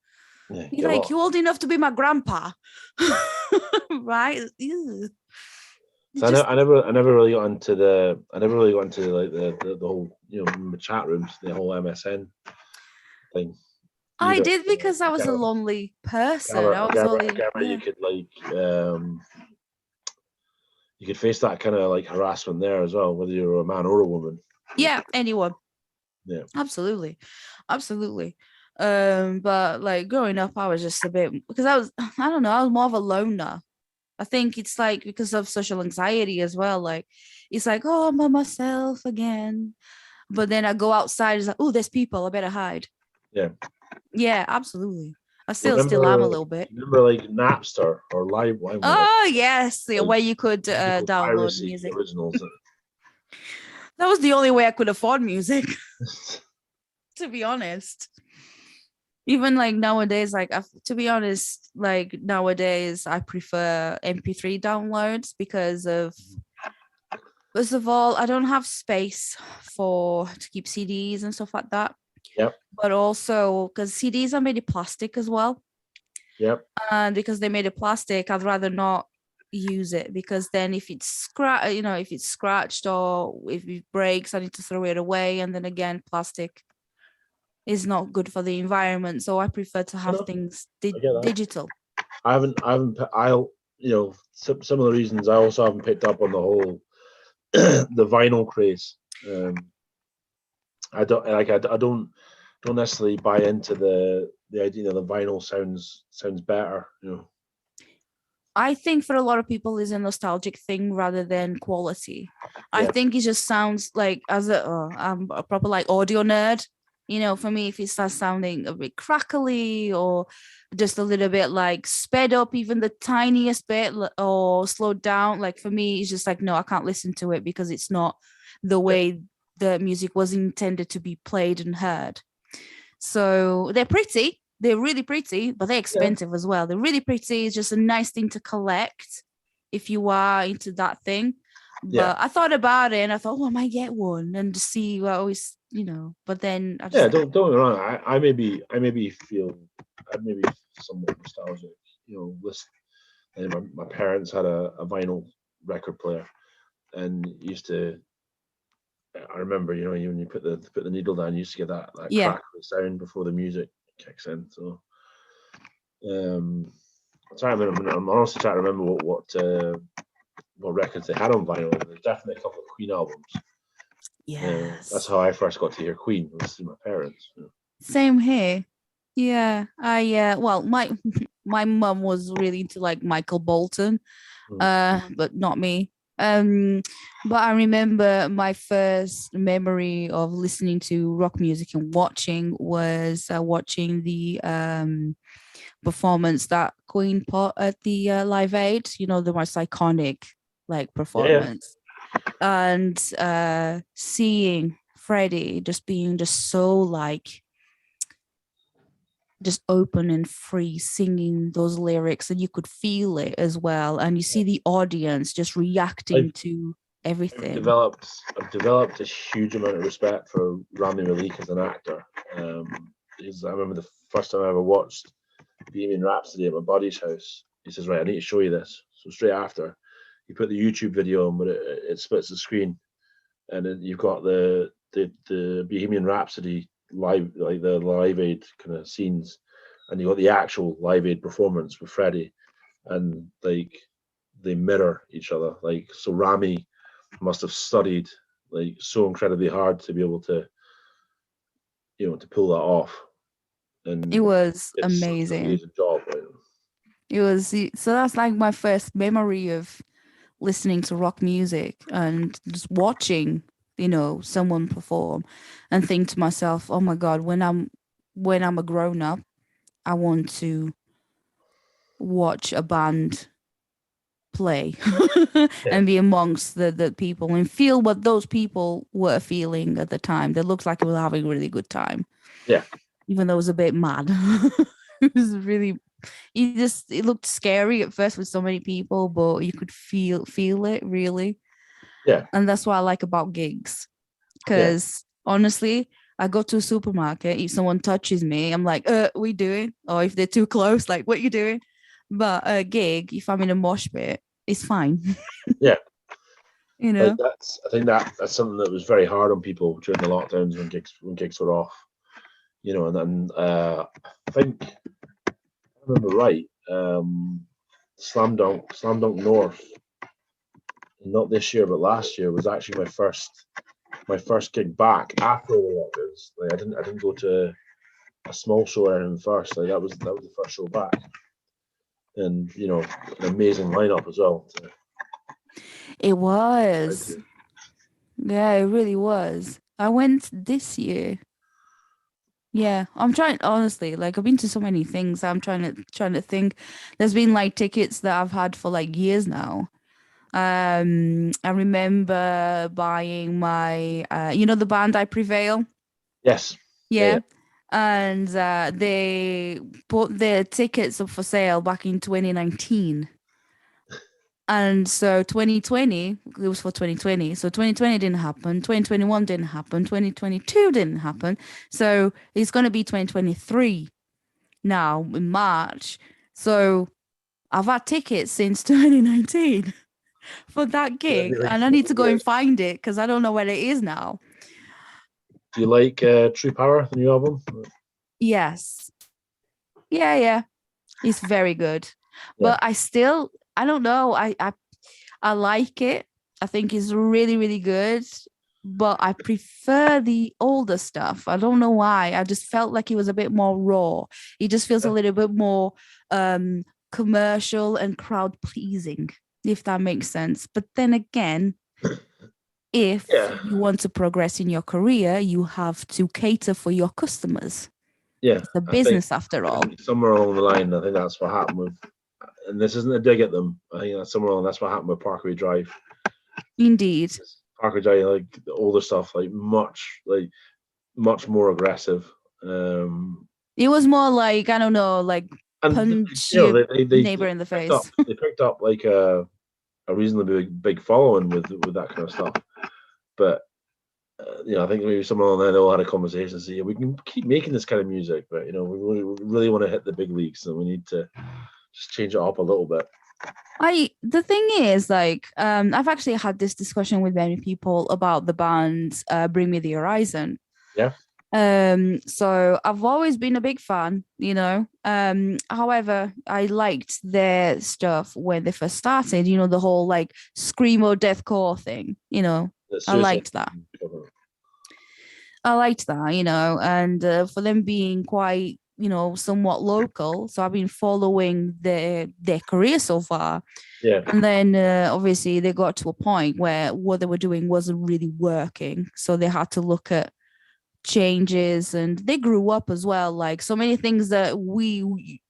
Yeah, you're like, you're old enough to be my grandpa. Right? Ew. So I never really got into like the whole, you know, chat rooms, the whole MSN thing. I did because I was a lonely person. You could like you could face that kind of like harassment there as well, whether you're a man or a woman. Yeah, anyone. Yeah, absolutely. But like growing up, I was just a bit, because I was more of a loner. I think it's like because of social anxiety as well. Like it's like, oh, I'm by myself again. But then I go outside, it's like, oh, there's people, I better hide. Yeah, absolutely. I still am a little bit. Remember like Napster or LimeWire? Oh yes, like, where you could download music. Originals. That was the only way I could afford music, to be honest. Even like nowadays, like to be honest, like nowadays I prefer MP3 downloads because of, first of all, I don't have space to keep CDs and stuff like that. Yep. But also because CDs are made of plastic as well. Yep. And because they made of plastic, I'd rather not use it, because then if it's scratched or if it breaks, I need to throw it away. And then again, plastic is not good for the environment. So I prefer to have things digital. I'll, you know, some of the reasons I also haven't picked up on the whole the vinyl craze. I don't necessarily buy into the idea that the vinyl sounds better, you know. I think for a lot of people is a nostalgic thing rather than quality. I think it just sounds like, I'm a proper like audio nerd. You know, for me, if it starts sounding a bit crackly or just a little bit like sped up, even the tiniest bit, or slowed down, like for me, it's just like, no, I can't listen to it because it's not the way the music was intended to be played and heard. So they're pretty. They're really pretty, but they're expensive as well. They're really pretty. It's just a nice thing to collect if you are into that thing. But I thought about it and I thought, oh, I might get one and to see what I always, you know. But then I just don't get me wrong. I maybe feel somewhat nostalgic. You know, listen, my parents had a vinyl record player and used to. I remember, you know, when you put the needle down, you used to get that crackly sound before the music kicks in. So, I'm honestly trying to remember what records they had on vinyl. There's definitely a couple of Queen albums. Yes, that's how I first got to hear Queen. Was through my parents. You know. Same here. Yeah, well, my mum was really into like Michael Bolton, but not me. But I remember my first memory of listening to rock music and watching was watching the performance that Queen put at the Live Aid. You know, the most iconic like performance, and seeing Freddie just being just so like just open and free, singing those lyrics, and you could feel it as well, and you see the audience just reacting to everything. I've developed a huge amount of respect for Rami Malek as an actor. I remember the first time I ever watched Bohemian Rhapsody at my buddy's house. He says, right, I need to show you this. So straight after, he put the YouTube video on, but it splits the screen, and then you've got the Bohemian Rhapsody live, like the Live Aid kind of scenes, and you got the actual Live Aid performance with Freddie, and like they mirror each other. Like, so Rami must have studied like so incredibly hard to be able to, to pull that off. And it was it's such an amazing. amazing job. Right? It was, so that's like my first memory of listening to rock music and just watching, someone perform, and think to myself, oh my God, when I'm a grown up, I want to watch a band play and be amongst the people and feel what those people were feeling at the time. They looked like they were having a really good time. Yeah. Even though it was a bit mad. It was really, it looked scary at first with so many people, but you could feel it really. Yeah. And that's what I like about gigs. Because honestly, I go to a supermarket, if someone touches me, I'm like, what are you doing? Or if they're too close, like, what are you doing? But a gig, if I'm in a mosh pit, it's fine. Yeah. Like I think that's something that was very hard on people during the lockdowns when gigs were off. And then I think, if I remember right, Slam Dunk North, not this year but last year, was actually my first gig back after all the lockdowns. Like, I didn't go to a small show or anything first. Like, that was the first show back, and an amazing lineup as well. It was. Yeah, it really was. I went this year. Yeah, I'm trying, honestly, like I've been to so many things. I'm trying to think. There's been like tickets that I've had for like years now. I remember buying my the band I Prevail. Yes. Yeah. And they put their tickets up for sale back in 2019. And so 2020, it was for 2020. So 2020 didn't happen. 2021 didn't happen. 2022 didn't happen. So it's going to be 2023 now in March. So I've had tickets since 2019 for that gig. And I need to go and find it because I don't know where it is now. Do you like True Power, the new album? Yes. Yeah. It's very good. But I don't know. I like it. I think it's really, really good. But I prefer the older stuff. I don't know why. I just felt like it was a bit more raw. It just feels a little bit more commercial and crowd pleasing, if that makes sense. But then again, if you want to progress in your career, you have to cater for your customers. Yeah. It's a business after all. Somewhere along the line, I think that's what happened with, and this isn't a dig at them, I think that's somewhere along, that's what happened with Parkway Drive. Indeed. Parkway Drive, like the older stuff, like much more aggressive. It was more like, I don't know, like punch your neighbor in the face. They picked up like a reasonably big following with that kind of stuff. But I think maybe someone on there, they all had a conversation and say, we can keep making this kind of music, but we really want to hit the big leagues, so we need to just change it up a little bit. The thing is, like, I've actually had this discussion with many people about the band Bring Me the Horizon. Yeah. So I've always been a big fan, however, I liked their stuff when they first started, the whole like screamo deathcore thing, I liked that. And for them being quite, somewhat local. So I've been following their career so far. Yeah. And then obviously they got to a point where what they were doing wasn't really working. So they had to look at changes, and they grew up as well. Like so many things that we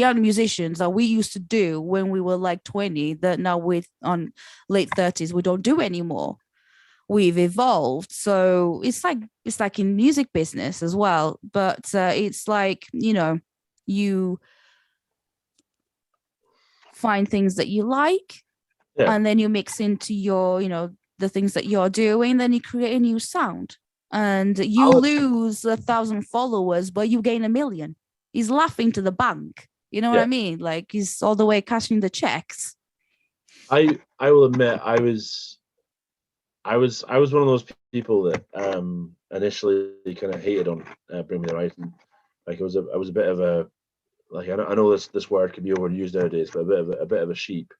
aren't musicians that we used to do when we were like 20 that now we're on late 30s we don't do anymore. We've evolved. So it's like in music business as well, but it's like you find things that you like, and then you mix into your the things that you're doing, then you create a new sound, and you lose 1,000 followers but you gain 1 million. He's laughing to the bank, what I mean? Like he's all the way cashing the checks. I will admit I was one of those people that initially kind of hated on Bring Me the Horizon. Like I was a bit of a, like, I know this word can be overused nowadays, but a bit of a sheep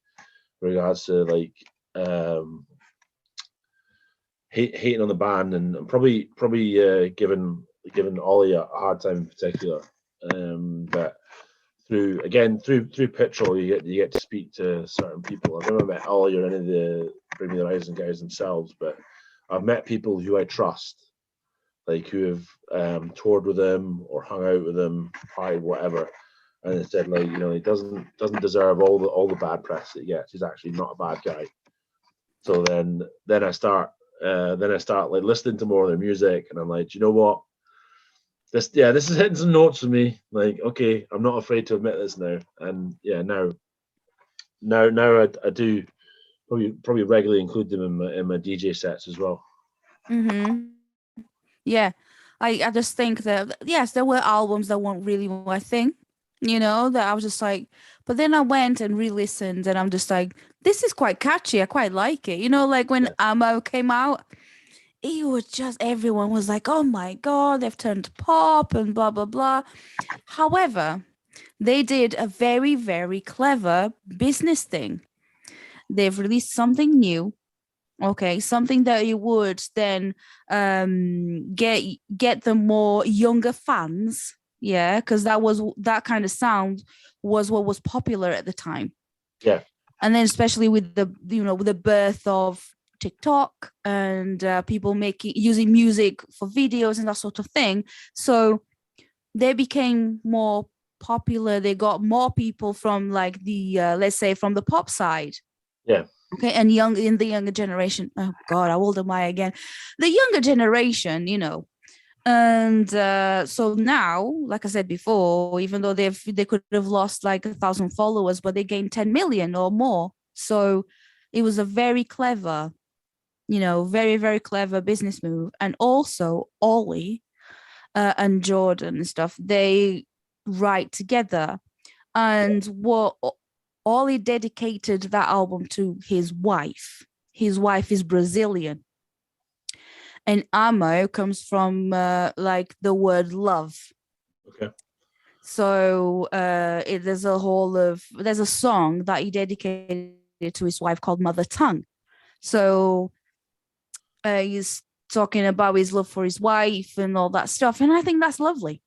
in regards to like hating on the band, and probably giving Ollie a hard time in particular. But through Petrol, you get to speak to certain people. I've never met Ollie or any of the Bring Me the Horizon guys themselves, but I've met people who I trust, like who have toured with him or hung out with him, tried whatever, and it said, like, you know, he doesn't deserve all the bad press that he gets. He's actually not a bad guy. So then I start like listening to more of their music, and I'm like, do you know what? This is hitting some notes for me. Like, okay, I'm not afraid to admit this now. And yeah, now I do probably regularly include them in my DJ sets as well. Yeah, I just think that yes, there were albums that weren't really my thing, you know, that I was just like, but then I went and re-listened, and I'm just like, this is quite catchy. I quite like it. You know, like when Ammo came out, it was just, everyone was like, oh my God, they've turned pop and blah, blah, blah. However, they did a very, very clever business thing. They've released something new. Okay, something that you would then get the more younger fans. Yeah, because that kind of sound was what was popular at the time. Yeah. And then especially with the birth of TikTok and people using music for videos and that sort of thing. So they became more popular. They got more people from like the let's say from the pop side. Yeah. Okay, and in the younger generation. Oh God, how old am I again? The younger generation, you know. And so now, like I said before, even though they could have lost like 1,000 followers, but they gained 10 million or more. So it was a very clever, very, very clever business move. And also Ollie and Jordan and stuff, they write together. And what Ollie dedicated that album to his wife. His wife is Brazilian. And Amo comes from like the word love. Okay. So there's a song that he dedicated to his wife called Mother Tongue. So he's talking about his love for his wife and all that stuff. And I think that's lovely.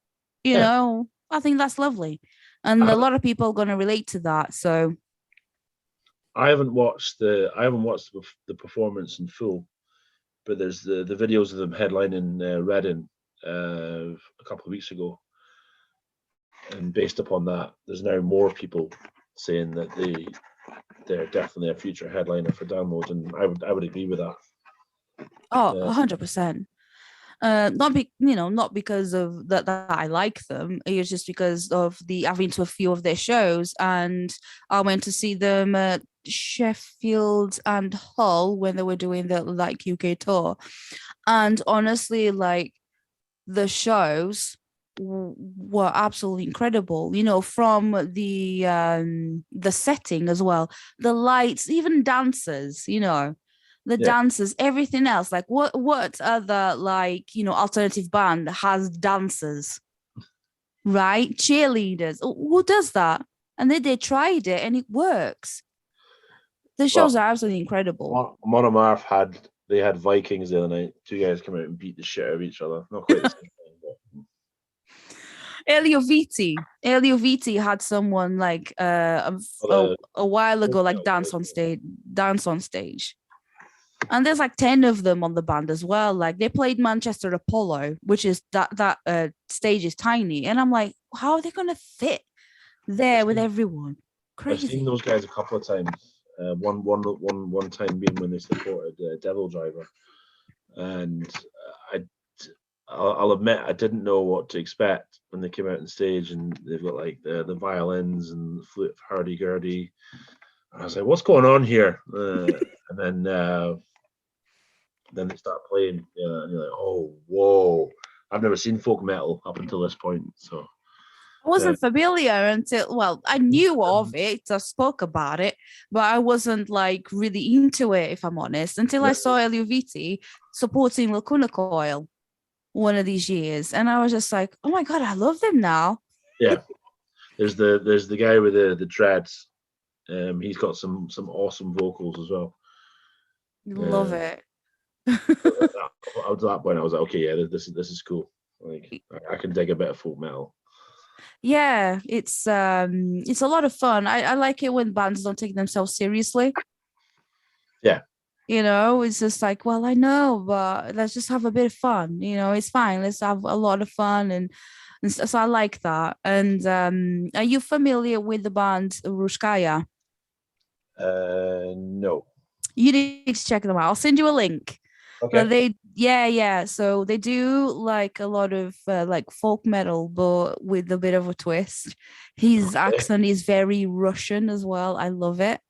You know, I think that's lovely. And a lot of people are going to relate to that. So I haven't watched the performance in full, but there's the videos of them headlining Reading a couple of weeks ago, and based upon that, there's now more people saying that they're definitely a future headliner for Download, and I would agree with that. Oh, 100%. Not because of that I like them. It was just because of I've been to a few of their shows, and I went to see them at Sheffield and Hull when they were doing the like UK tour. And honestly, like the shows were absolutely incredible, from the setting as well, the lights, even dancers, the dancers, everything else. Like what other like alternative band has dancers, right? Cheerleaders. Who does that? And they tried it and it works. The shows are absolutely incredible. Monomarth had Vikings the other night. Two guys come out and beat the shit out of each other. Not quite the same thing, but Elio Vitti had someone like a while ago like dance on stage. And there's like 10 of them on the band as well. Like they played Manchester Apollo, which is that stage is tiny. And I'm like, how are they going to fit there with everyone? Crazy. I've seen those guys a couple of times. One time being when they supported Devil Driver, and I'll admit I didn't know what to expect when they came out on stage, and they've got like the violins and the flute hurdy-gurdy. I was like, what's going on here? And then they start playing, and you're like, oh, whoa! I've never seen folk metal up until this point, so I wasn't familiar until, well, I knew of it. I spoke about it, but I wasn't like really into it, if I'm honest, until I saw LUVT supporting Lacuna Coil one of these years. And I was just like, oh my God, I love them now. Yeah. There's the guy with the dreads. He's got some awesome vocals as well. Love it. Up to that point, I was like, okay, yeah, this is cool. Like, I can dig a bit of folk metal. Yeah, it's a lot of fun. I like it when bands don't take themselves seriously. Yeah. You know, it's just like, well, I know, but let's just have a bit of fun. You know, it's fine. Let's have a lot of fun, and so I like that. And are you familiar with the band Ruskaya? No. You need to check them out. I'll send you a link. Okay. But yeah. So they do like a lot of like folk metal, but with a bit of a twist. His accent is very Russian as well. I love it.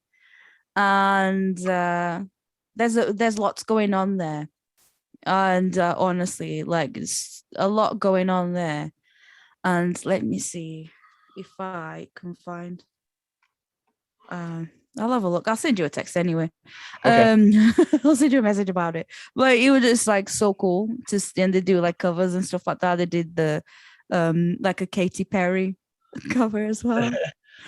And there's lots going on there. And honestly, like it's a lot going on there. And let me see if I can find. I'll have a look. I'll send you a text anyway. Okay. I'll send you a message about it. But it was just like so cool to and they do like covers and stuff like that. They did the like a Katy Perry cover as well.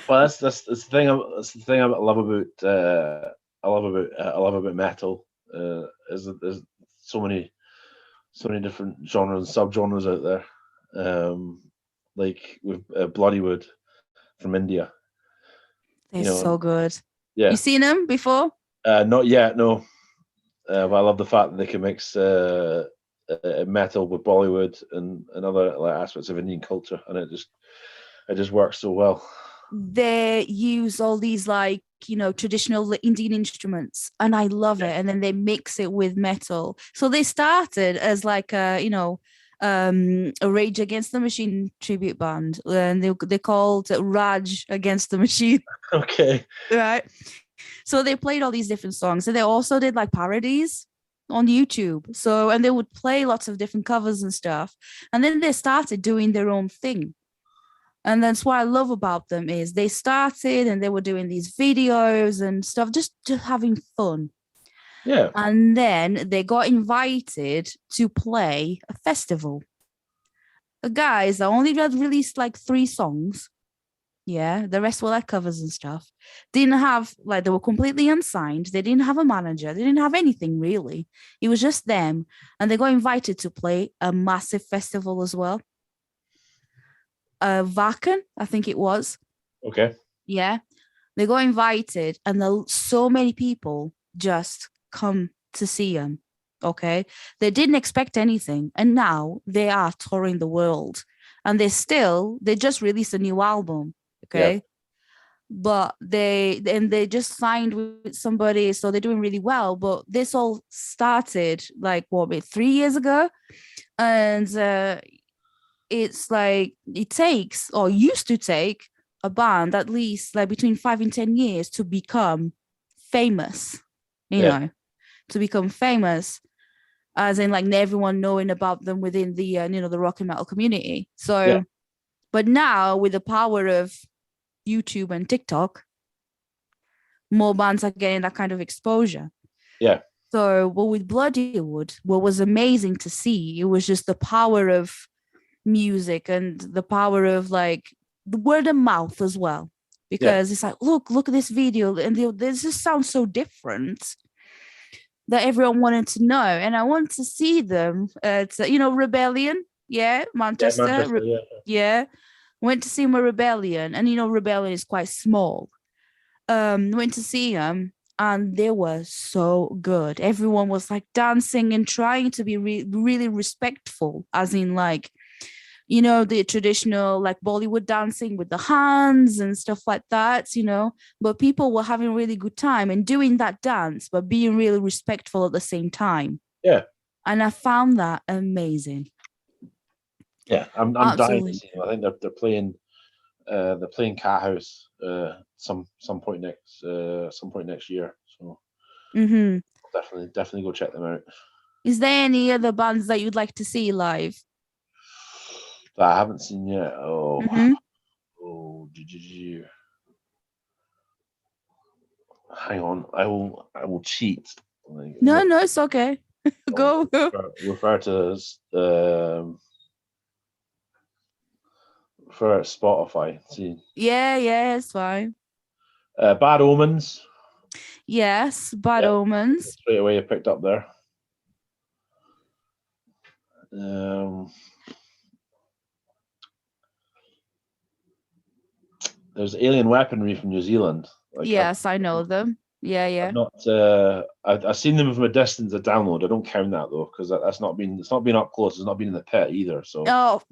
Well, that's the thing. That's the thing I love about I love about metal. Is that there's so many different genres and subgenres out there. Like with Bloodywood from India. They're so good. Yeah. You seen them before? Not yet, no. But I love the fact that they can mix metal with Bollywood and other like aspects of Indian culture, and it just works so well. They use all these like, you know, traditional Indian instruments, and I love it. And then they mix it with metal. So they started as like a, you know, a Rage Against the Machine tribute band, and they called Raj Against the Machine. Okay. Right. So they played all these different songs, and they also did like parodies on YouTube. So, and they would play lots of different covers and stuff. And then they started doing their own thing. And that's what I love about them is they started and they were doing these videos and stuff, just having fun. Yeah. And then they got invited to play a festival. The guys that only had released like 3 songs. Yeah, the rest were like covers and stuff. Didn't have, like, they were completely unsigned. They didn't have a manager. They didn't have anything really. It was just them. And they got invited to play a massive festival as well. Vaken, I think it was. Okay. Yeah. They got invited, and so many people just come to see them. Okay. They didn't expect anything. And now they are touring the world. And they just released a new album. Okay. Yeah. But they just signed with somebody, so they're doing really well. But this all started like 3 years ago. And it's like it takes, or used to take, a band at least like between 5 and 10 years to become famous, you know, to become famous, as in like everyone knowing about them within the, you know, the rock and metal community. So, but now with the power of YouTube and TikTok, more bands are getting that kind of exposure. Yeah. So, but with Bloodywood, what was amazing to see, it was just the power of music and the power of like the word of mouth as well, because it's like, look at this video, and this just sounds so different, that everyone wanted to know. And I want to see them at, you know, Rebellion, Manchester. Went to see my Rebellion, and you know, Rebellion is quite small. Went to see them, and they were so good. Everyone was like dancing and trying to be really respectful, as in like, you know, the traditional like Bollywood dancing with the hands and stuff like that, you know, but people were having a really good time and doing that dance, but being really respectful at the same time. Yeah. And I found that amazing. Yeah, I'm dying to see them. I think they're playing Cat House some point next year. So definitely go check them out. Is there any other bands that you'd like to see live that I haven't seen yet? Oh, Hang on, I will cheat. No, it's okay. Go. Refer to for Spotify. See. Yeah, it's fine. Bad Omens. Yes, Bad Omens. Straight away, you picked up there. There's Alien Weaponry from New Zealand. Yes, I know them. Yeah. I've seen them from a distance. A download. I don't count that though, because it's not been up close. It's not been in the pit either. So. Oh,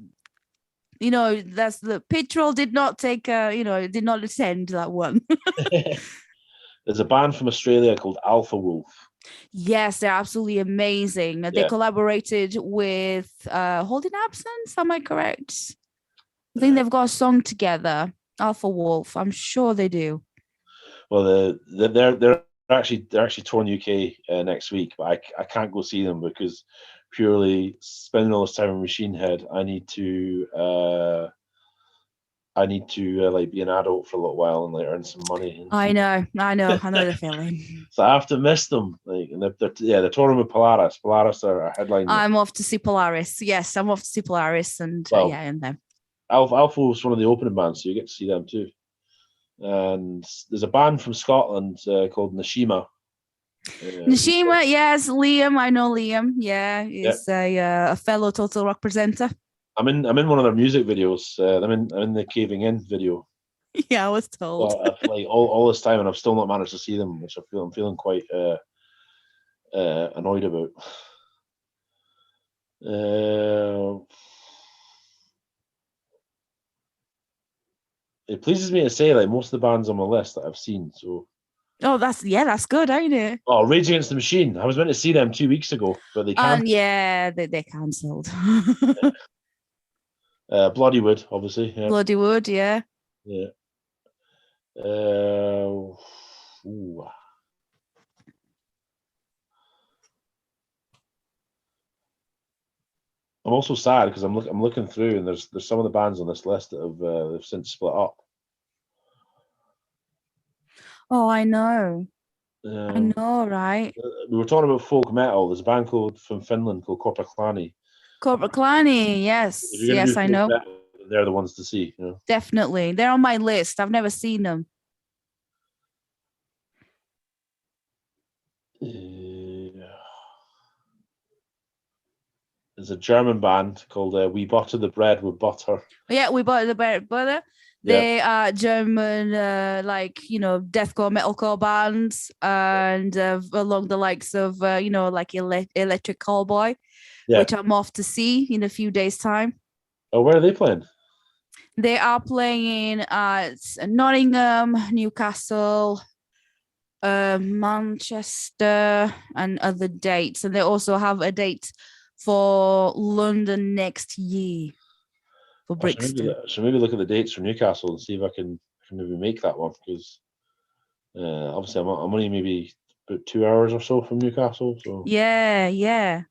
that's the petrol did not take. Did not attend that one. There's a band from Australia called Alpha Wolf. Yes, they're absolutely amazing. They collaborated with Holding Absence. Am I correct? I think they've got a song together. Alpha Wolf. I'm sure they do. Well, they're actually touring UK next week, but I can't go see them because purely spending all this time in Machine Head, I need to like be an adult for a little while and like earn some money. I know the feeling. So I have to miss them. Like, and they're touring with Polaris. Polaris are a headline. I'm off to see Polaris. Yes, I'm off to see Polaris, and and them. Alpha was one of the opening bands, so you get to see them too. And there's a band from Scotland called Nashima. Nashima, yes, Liam. I know Liam. Yeah, he's a fellow Total Rock presenter. I'm in one of their music videos. I'm in the Caving In video. Yeah, I was told. So like all this time, and I've still not managed to see them, which I'm feeling quite annoyed about. It pleases me to say like most of the bands on my list that I've seen. So. Oh, that's good, ain't it? Oh, Rage Against the Machine. I was meant to see them 2 weeks ago, but they canceled. They cancelled. Bloodywood, obviously. Yeah. Bloodywood, yeah. Yeah. I'm also sad because I'm looking through and there's some of the bands on this list that have since split up. Oh, I know. I know, right? We were talking about folk metal. There's a band from Finland called Cuppa. Yes, I know. Metal, they're the ones to see. You know? Definitely, they're on my list. I've never seen them. There's a German band called We Butter the Bread with Butter. Yeah, We Butter the Bread with Butter. They are German, deathcore, metalcore bands, and along the likes of, like Electric Callboy, which I'm off to see in a few days' time. Oh, where are they playing? They are playing at Nottingham, Newcastle, Manchester, and other dates. And they also have a date for London next year. For Brixton. So maybe look at the dates for Newcastle and see if I can maybe make that one, because obviously I'm only maybe about 2 hours or so from Newcastle. So yeah.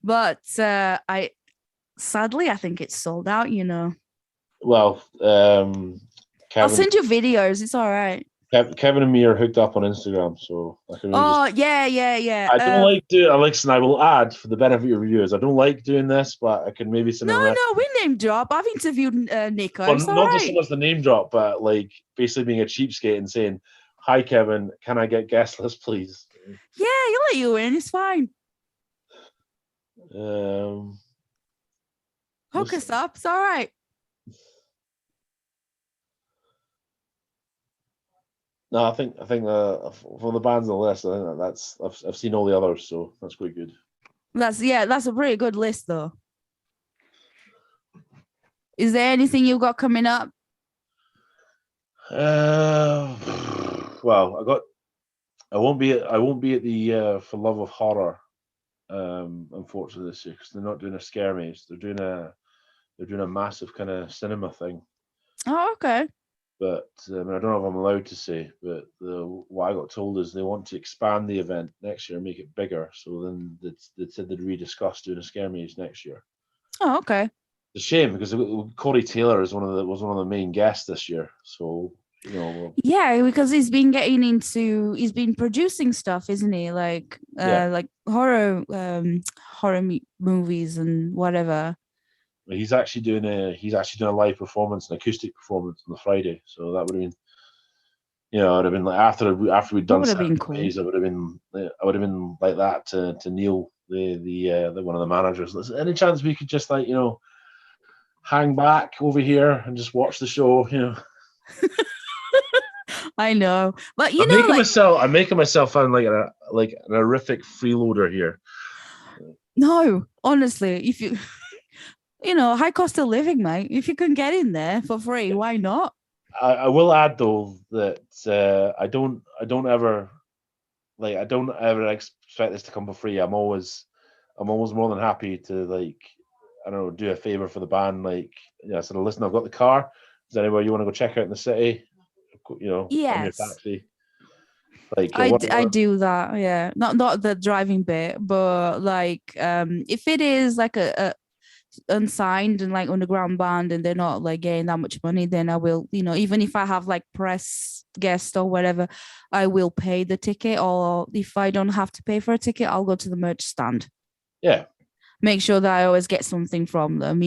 But I think it's sold out. Well, Kevin, I'll send you videos. It's all right. Kevin and me are hooked up on Instagram, so I can. Yeah. I don't like doing. Alex, and I will add for the benefit of your viewers. I don't like doing this, but I can maybe send. No, we name drop. I've interviewed Nico. Well, not just so much the name drop, but like basically being a cheapskate and saying, "Hi, Kevin, can I get guest list, please?" Yeah, he'll let you in. It's fine. Hook us up. It's all right. No, I think for the bands on the list, I think that's I've seen all the others, so that's quite good. That's a pretty good list, though. Is there anything you've got coming up? Well, I won't be at the For Love of Horror, unfortunately this year, because they're not doing a scare maze. They're doing a massive kind of cinema thing. Oh, okay. But I don't know if I'm allowed to say, but what I got told is they want to expand the event next year and make it bigger. So then they said they'd rediscuss doing a scare maze next year. Oh, okay. It's a shame because Corey Taylor was one of the main guests this year. So Yeah, because he's been producing stuff, isn't he? Like like horror movies and whatever. He's actually doing a live performance, an acoustic performance on the Friday. So that would have been, it would have been like after we'd done 7 days, I would have been like that to Neil, the one of the managers. Listen, any chance we could just hang back over here and just watch the show, I know, but I'm making myself sound like an horrific freeloader here. No, honestly, if you high cost of living, mate. If you can get in there for free, why not? I will add though that I don't ever expect this to come for free. I'm always more than happy to do a favor for the band. Sort of listen, I've got the car. Is there anywhere you want to go check out in the city? Yes. On your taxi. I do that, yeah. Not the driving bit, but if it is like a unsigned and underground band and they're not getting that much money, then I will, even if I have press guest or whatever, I will pay the ticket. Or if I don't have to pay for a ticket, I'll go to the merch stand. Yeah. Make sure that I always get something from them,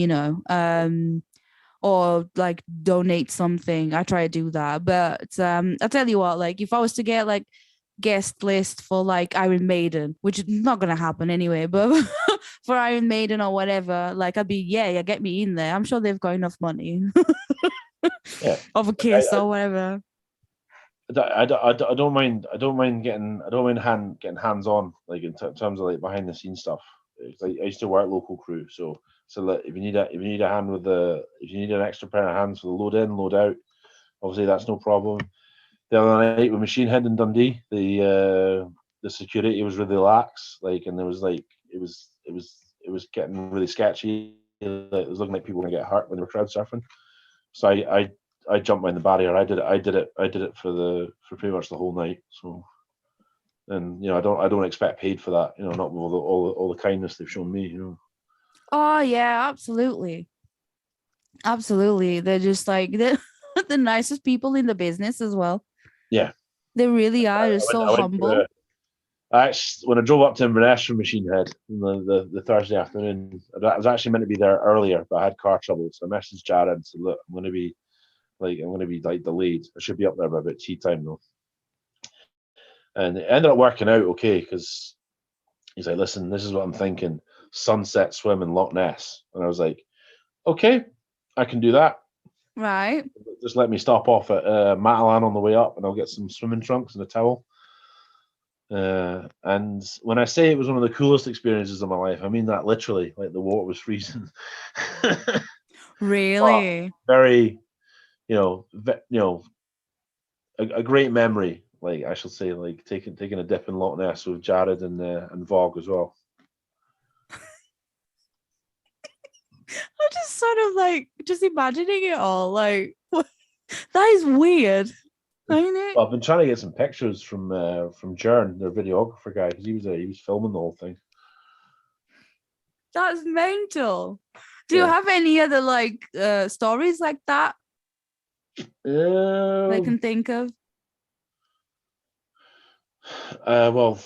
or donate something. I try to do that. But I tell you what, if I was to get guest list for Iron Maiden, which is not gonna happen anyway, but for Iron Maiden or whatever, I'd be get me in there. I'm sure they've got enough money. Yeah. Of a Kiss or whatever. I don't mind getting hands on in terms of behind the scenes stuff. I used to work local crew, so if you need a hand with if you need an extra pair of hands for the load in, load out, obviously that's no problem. The other night with Machine Head in Dundee, the security was really lax, and there was it was getting really sketchy. It was looking like people were gonna get hurt when they were crowd surfing. So I jumped behind the barrier. I did it for pretty much the whole night. So, and I don't expect paid for that. Not with all the kindness they've shown me. Oh yeah, absolutely. They're just they're the nicest people in the business as well. Yeah, they really are. They're so humble. When I drove up to Inverness from Machine Head the Thursday afternoon, I was actually meant to be there earlier, but I had car trouble. So I messaged Jared and said, "Look, I'm going to be delayed. I should be up there by about tea time though." And it ended up working out okay because he's like, "Listen, this is what I'm thinking: sunset swim in Loch Ness." And I was like, "Okay, I can do that. Right. Just let me stop off at Matalan on the way up, and I'll get some swimming trunks and a towel." And when I say it was one of the coolest experiences of my life, I mean that literally. The water was freezing. Really? Very, a great memory. I shall say, taking a dip in Loch Ness with Jared and Vogue as well. I'm just sort of just imagining it all. That is weird. Well, I've been trying to get some pictures from Jern, their videographer guy, because he was filming the whole thing. That's mental. Do you have any other stories like that I can think of? Well,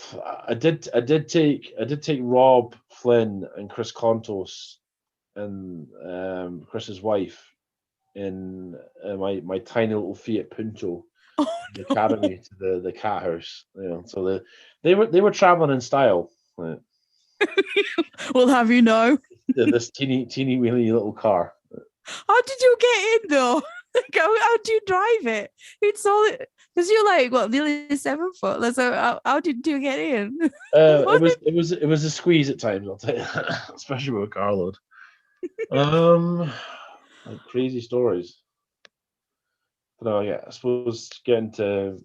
I did take Rob Flynn and Chris Contos and Chris's wife in my tiny little Fiat Punto the academy to the cat house. So they were traveling in style. Well, have you know this teeny weeny little car. How did you get in though? How do you drive it? It's all because you're nearly 7 foot. So how did you get in? It was a squeeze at times. I'll tell you that, especially with a car load. Crazy stories. But I suppose getting to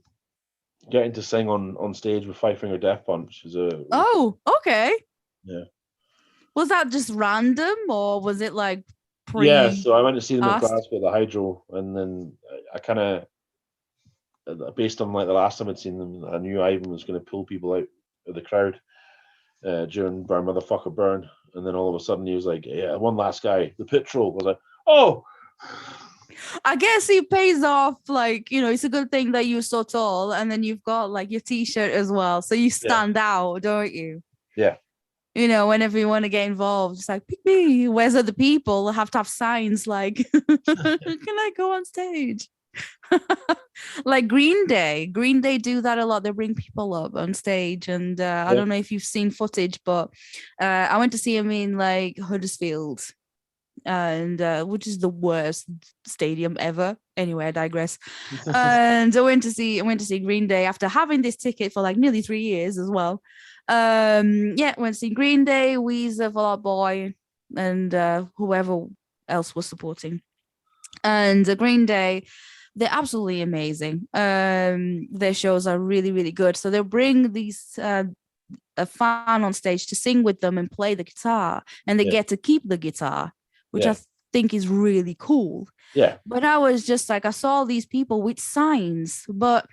sing on stage with Five Finger Death Punch is Oh, okay. Yeah. Was that just random or was it Yeah, so I went to see them at Glasgow at the Hydro, and then I kind of, based on the last time I'd seen them, I knew Ivan was going to pull people out of the crowd. during Burn Motherfucker Burn, and then all of a sudden he was like, "Yeah, one last guy, the pit troll." I was like, "Oh." I guess it pays off. Like, it's a good thing that you're so tall, and then you've got like your t-shirt as well, so you stand out, don't you? Yeah. Whenever you want to get involved, it's like, pick me. Whereas other people have to have signs like, can I go on stage? Like Green Day do that a lot. They bring people up on stage, and I don't know if you've seen footage, but I went to see him in like Huddersfield, and which is the worst stadium ever. Anyway, I digress. And I went to see Green Day after having this ticket for like nearly 3 years as well. Went to see Green Day, Weezer, Fall Out Boy, and whoever else was supporting. And Green Day, they're absolutely amazing. Their shows are really, really good. So they'll bring these a fan on stage to sing with them and play the guitar, and they get to keep the guitar, which I think is really cool. Yeah. But I was just like, I saw these people with signs, but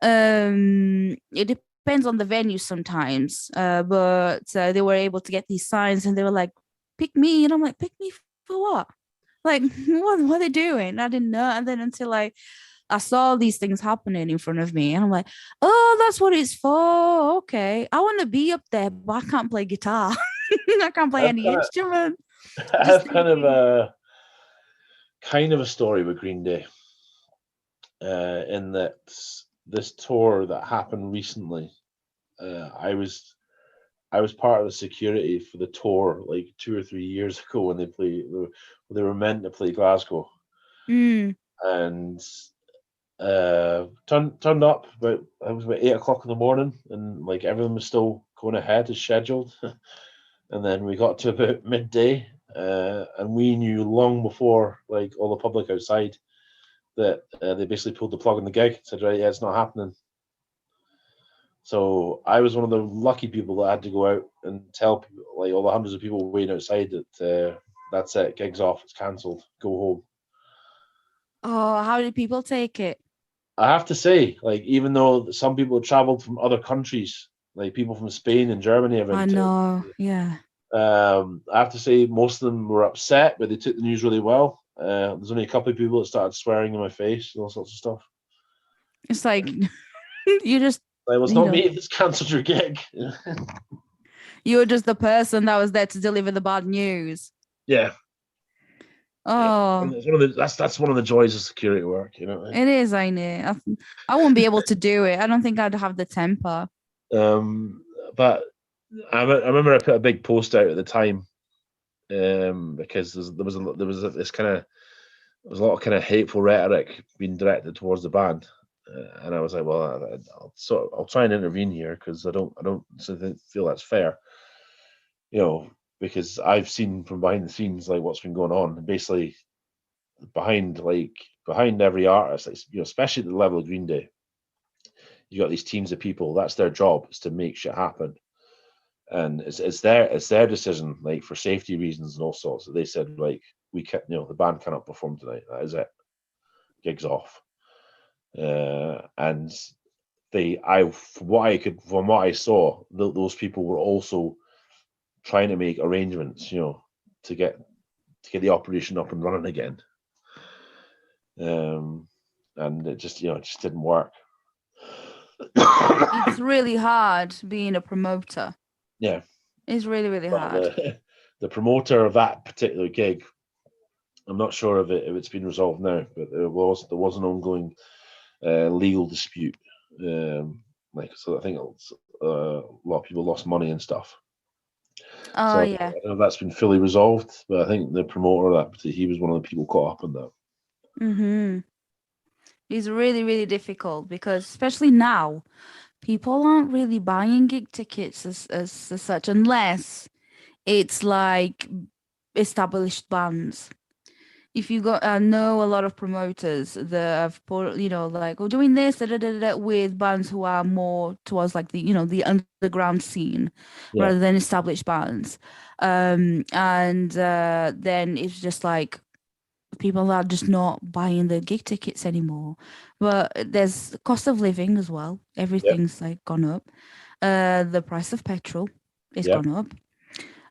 it depends on the venue sometimes. But they were able to get these signs, and they were like, pick me. And I'm like, pick me for what? Like, what are they doing? I didn't know. And then until I saw these things happening in front of me, and I'm like, oh, that's what it's for. Okay. I want to be up there, but I can't play guitar. I can't play any instrument. I have kind of a story with Green Day, in that this tour that happened recently, I was part of the security for the tour like 2 or 3 years ago when they were meant to play Glasgow, and turned up it was about 8 o'clock in the morning, and like everything was still going ahead as scheduled. And then we got to about midday, and we knew long before like all the public outside that they basically pulled the plug on the gig. Said, right, yeah, it's not happening. So I was one of the lucky people that had to go out and tell people, like all the hundreds of people waiting outside, that that's it, gig's off, it's cancelled, go home. Oh, how did people take it? I have to say, like, even though some people traveled from other countries, like people from Spain and Germany, I know, yeah. I have to say most of them were upset, but they took the news really well. There's only a couple of people that started swearing in my face and all sorts of stuff. It's like, you just... Like, well, it's not me that's cancelled your gig. You were just the person that was there to deliver the bad news. Yeah. Oh, that's one of the joys of security work, you know. It is, I know. I won't be able to do it. I don't think I'd have the temper. But I remember I put a big post out at the time, because there was a lot of kind of hateful rhetoric being directed towards the band, and I was like, well, I'll try and intervene here because I don't feel that's fair, you know. Because I've seen from behind the scenes like what's been going on. Basically, behind every artist, like, you know, especially at the level of Green Day, you got these teams of people. That's their job, is to make shit happen, and it's their decision, like for safety reasons and all sorts. That they said, like, we can't, you know, the band cannot perform tonight. That is it. Gigs off. And from what I saw, those people were also trying to make arrangements, you know, to get the operation up and running again. And it just didn't work. It's really hard being a promoter. Yeah. It's really, really hard. The promoter of that particular gig, I'm not sure if it's been resolved now, but there was an ongoing legal dispute. So I think a lot of people lost money and stuff. Oh, yeah. I don't know if that's been fully resolved, but I think the promoter of that, he was one of the people caught up in that. Mm-hmm. It's really, really difficult because, especially now, people aren't really buying gig tickets as such, unless it's like established bands. If you know a lot of promoters that have, you know, like, we're doing this with bands who are more towards like the, you know, the underground scene, rather than established bands, and then it's just like people are just not buying the gig tickets anymore. But there's the cost of living as well. Everything's like gone up. The price of petrol It's gone up.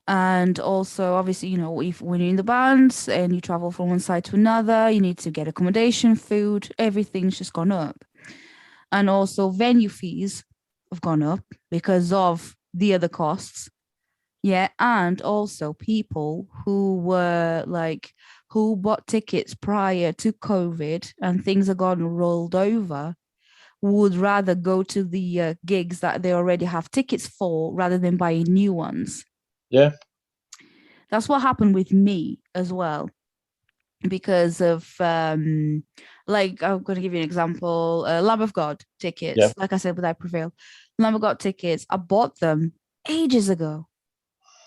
And also, obviously, if when you're in the bands and you travel from one side to another, you need to get accommodation, food, everything's just gone up. And also venue fees have gone up because of the other costs. Yeah. And also people who were who bought tickets prior to COVID and things have gotten rolled over would rather go to the gigs that they already have tickets for rather than buying new ones. Yeah. That's what happened with me as well. Because of I'm going to give you an example. Lamb of God tickets, like I said, with I Prevail. Lamb of God tickets, I bought them ages ago.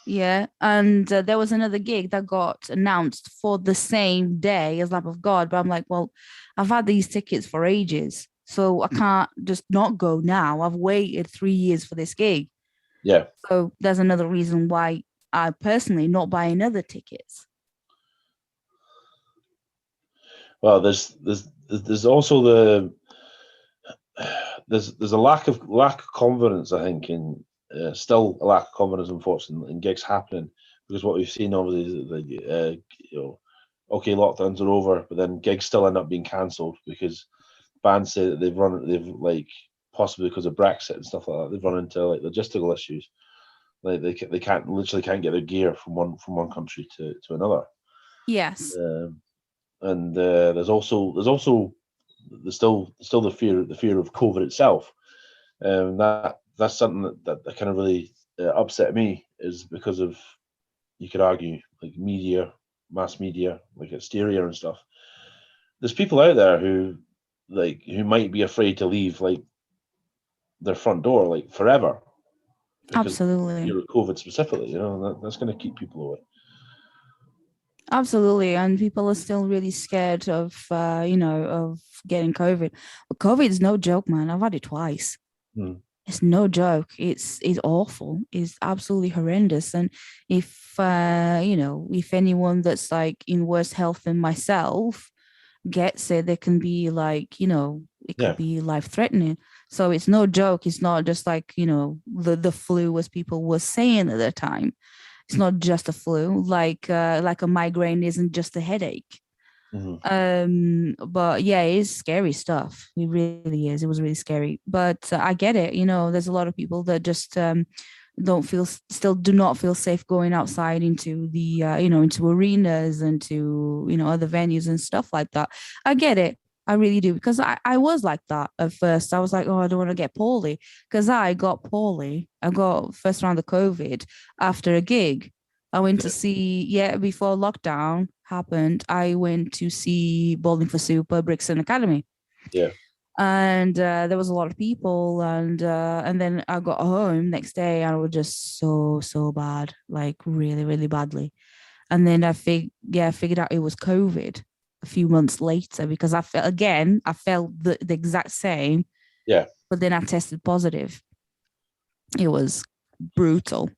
Yeah, and there was another gig that got announced for the same day as Lamb of God, but I'm like, well, I've had these tickets for ages, so I can't just not go now. I've waited 3 years for this gig. Yeah. So there's another reason why I personally not buying other tickets. Well, there's also there's a lack of confidence, I think, in still a lack of confidence, unfortunately, in gigs happening, because what we've seen obviously is okay, lockdowns are over, but then gigs still end up being cancelled because bands say that they've possibly because of Brexit and stuff like that, they've run into logistical issues, like they literally can't get their gear from one country to another. Yes. And there's still the fear of COVID itself. That's something that kind of really upset me, is because of, you could argue, like mass media, like hysteria and stuff. There's people out there who might be afraid to leave their front door forever. Absolutely. COVID specifically, that's going to keep people away. Absolutely, and people are still really scared of of getting COVID. But COVID is no joke, man. I've had it twice. It's no joke. It's awful. It's absolutely horrendous. And if if anyone that's in worse health than myself gets it, they can be it could be life-threatening. So it's no joke. It's not just the flu, as people were saying at the time. It's not just a flu, like a migraine isn't just a headache. But yeah, it is scary stuff. It really is. It was really scary. But I get it. There's a lot of people that just still do not feel safe going outside into the into arenas and to other venues and stuff like that. I get it. I really do, because I was like that at first. I was like, oh, I don't want to get poorly, because I got poorly. I got first round of COVID after a gig. I went to see, before lockdown happened, I went to see Bowling for Soup at Brixton Academy. Yeah. And there was a lot of people, and then I got home next day and I was just so bad, like really, really badly. And then I figured out it was COVID a few months later, because I felt the exact same. Yeah. But then I tested positive. It was brutal.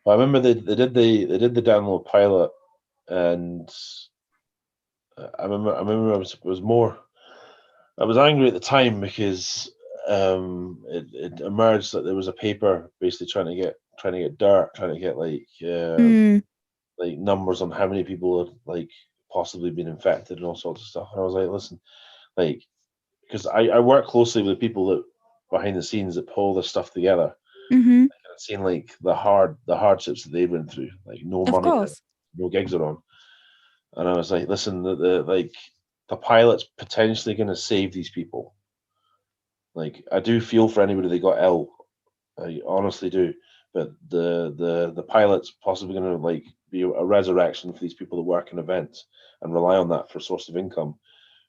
Well, I remember they did the download pilot, and I remember I was angry at the time because it emerged that there was a paper basically trying to get dirt, trying to get numbers on how many people had possibly been infected and all sorts of stuff. And I was like, listen, because I work closely with people that behind the scenes that pull this stuff together. Mm-hmm. I've seen the hardships that they went through, no money, no gigs are on. And I was like, listen, the pilot's potentially going to save these people. I do feel for anybody that got ill, I honestly do. But the pilot's possibly going to be a resurrection for these people that work in events and rely on that for a source of income.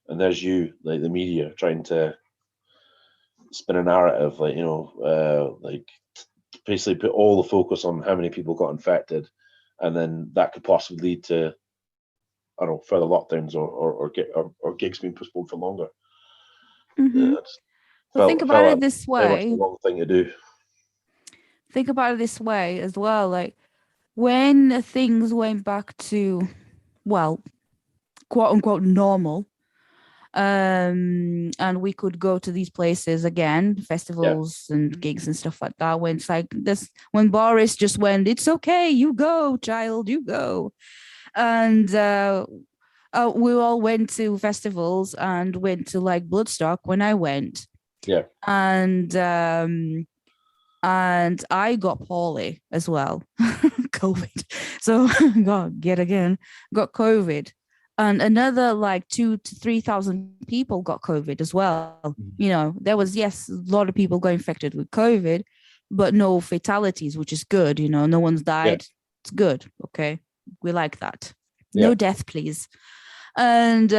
And there's you, the media, trying to spin a narrative, basically put all the focus on how many people got infected, and then that could possibly lead to, I don't know, further lockdowns or gigs being postponed for longer. Mm-hmm. So think about it this way. The wrong thing to do. Think about it this way as well. When things went back to, well, quote unquote normal, and we could go to these places again, festivals and gigs and stuff like that. When it's like this, when Boris just went, it's okay, you go, child, you go. And we all went to festivals and went to like Bloodstock when I went. Yeah. And I got poorly as well, COVID. So got COVID. And another like 2,000 to 3,000 people got COVID as well. You know, there was, yes, a lot of people got infected with COVID, but no fatalities, which is good. You know, no one's died. Yeah. It's good. Okay. We like that. Yeah. No death, please. And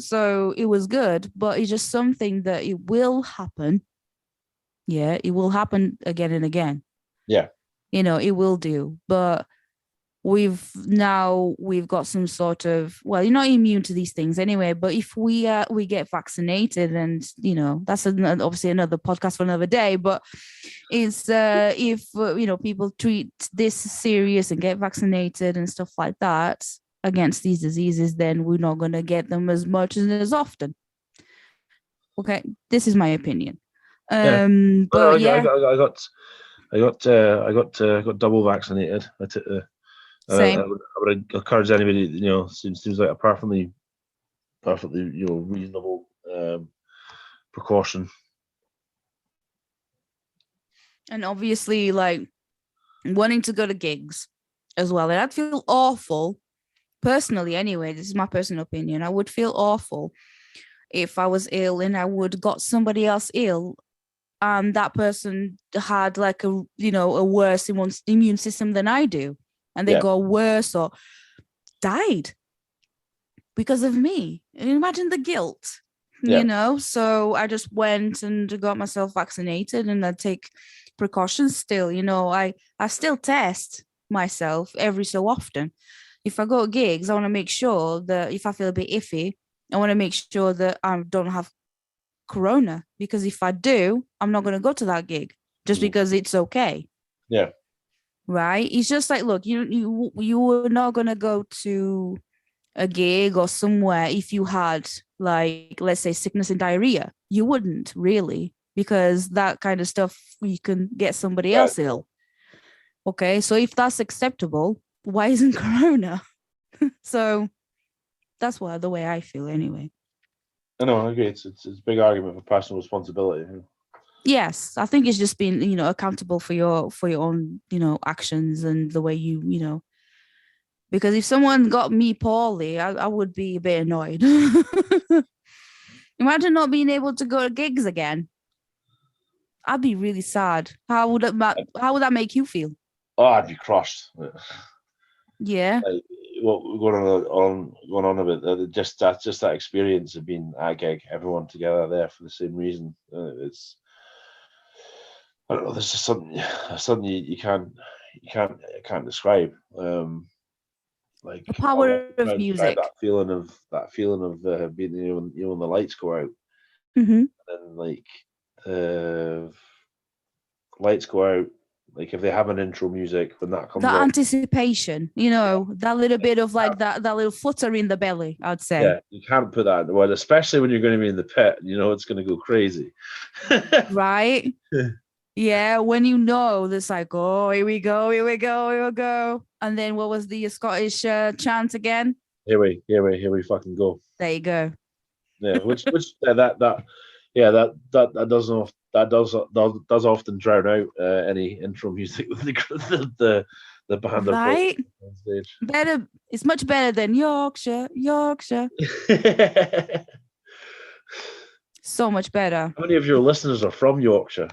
so it was good, but it's just something that it will happen. Yeah, it will happen again and again. Yeah. You know, it will do. But we've got some sort of, well, you're not immune to these things anyway, but if we get vaccinated, and you know, that's obviously another podcast for another day, but it's if you know, people treat this serious and get vaccinated and stuff like that against these diseases, then we're not going to get them as much and as often. Okay, this is my opinion. But yeah, I got double vaccinated. I took same. I would encourage anybody, you know, seems like a perfectly, you know, reasonable precaution. And obviously, like, wanting to go to gigs as well, and I'd feel awful personally. Anyway, this is my personal opinion. I would feel awful if I was ill and I would got somebody else ill, and that person had like a worse immune system than I do. And they got worse or died because of me. And imagine the guilt, you know? So I just went and got myself vaccinated, and I take precautions still. You know, I still test myself every so often. If I go to gigs, I want to make sure that if I feel a bit iffy, I want to make sure that I don't have corona, because if I do, I'm not going to go to that gig just because it's okay. Yeah. Right? It's just like, look, you were not going to go to a gig or somewhere if you had, like, let's say, sickness and diarrhea. You wouldn't really, because that kind of stuff, you can get somebody else ill. Okay, so if that's acceptable, why isn't corona? So that's the way I feel anyway. I know, I agree. It's a big argument for personal responsibility. Yes, I think it's just being, you know, accountable for your own, you know, actions and the way you know. Because if someone got me poorly, I would be a bit annoyed. Imagine not being able to go to gigs again. I'd be really sad. How would that make you feel? Oh, I'd be crushed. Yeah. Like, what going on about just that experience of being at a gig, everyone together there for the same reason. It's, I don't know. There's just something you can't describe. Like the power of music. That feeling of being, you know, when the lights go out, and like lights go out. Like if they have an intro music, when that comes, that out, anticipation, you know, that little bit of like that little flutter in the belly, I'd say. Yeah, you can't put that in the word, especially when you're going to be in the pit. You know, it's going to go crazy. Right. Yeah, when you know, it's like, oh, here we go. And then what was the Scottish chant again? Here we fucking go. There you go. Yeah, which that does often drown out any intro music with the band. Right. On stage. Better. It's much better than Yorkshire. So much better. How many of your listeners are from Yorkshire?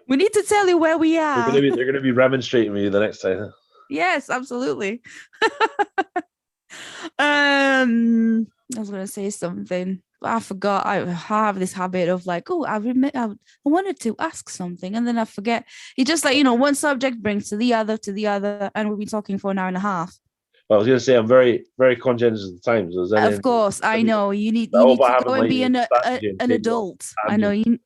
We need to tell you where we are. They're gonna be remonstrating with you the next time. Yes, absolutely. I was gonna say something, but I forgot. I have this habit of like, oh, I wanted to ask something, and then I forget. It's just like, you know, one subject brings to the other, and we've been talking for an hour and a half. Well, I was going to say, I'm very, very conscientious of the time. So of course, I know you need to go and be an adult. I know you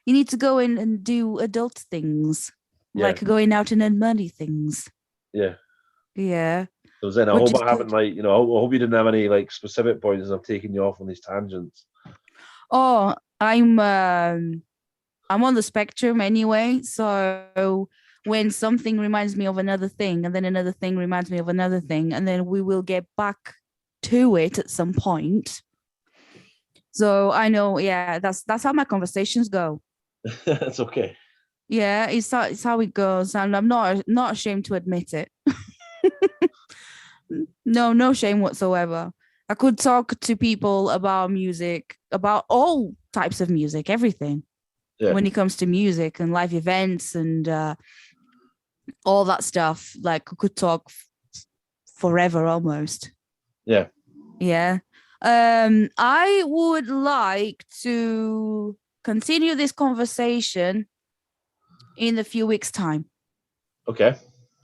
need to go in and do adult things, like going out and earn money things. Yeah. Yeah. So then I Which hope is I haven't good. I hope you didn't have any like specific points as I've taken you off on these tangents. Oh, I'm on the spectrum anyway. So when something reminds me of another thing, and then another thing reminds me of another thing, and then we will get back to it at some point. So I know, yeah, that's how my conversations go. That's okay. Yeah, it's how it goes, and I'm not ashamed to admit it. No shame whatsoever. I could talk to people about music, about all types of music, everything. Yeah. When it comes to music and live events and all that stuff, like I could talk forever almost. Yeah. Yeah. I would like to continue this conversation in a few weeks' time. Okay.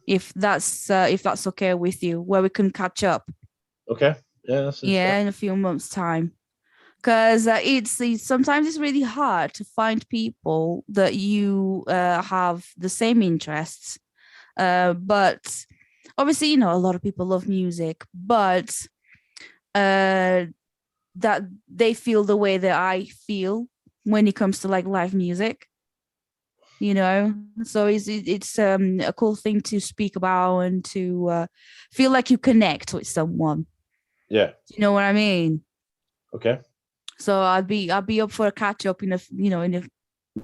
If that's okay with you, where we can catch up. Okay. Yeah. Yeah, in a few months' time. Because it's sometimes it's really hard to find people that you have the same interests. But obviously, a lot of people love music, but that they feel the way that I feel when it comes to like live music. So it's a cool thing to speak about and to feel like you connect with someone. Yeah. Do you know what I mean? Okay. So I'd be up for a catch up in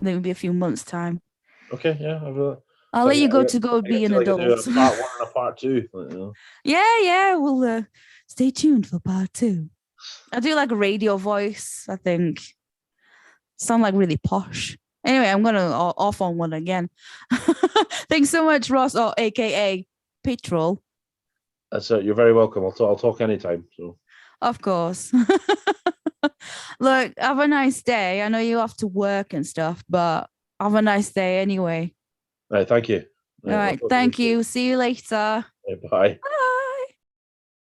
maybe a few months' time. Okay. Yeah. I'll let you go be an adult. Do a part 1 and a part 2. Yeah. We'll stay tuned for part 2. I do like a radio voice. I think sound like really posh. Anyway, I'm gonna off on one again. Thanks so much, Ross, or AKA Petrol. That's it. You're very welcome. I'll talk anytime. So. Of course. Look, have a nice day. I know you have to work and stuff, but have a nice day anyway. All right. Thank you. All right. Thank you. See you later. Bye. Bye.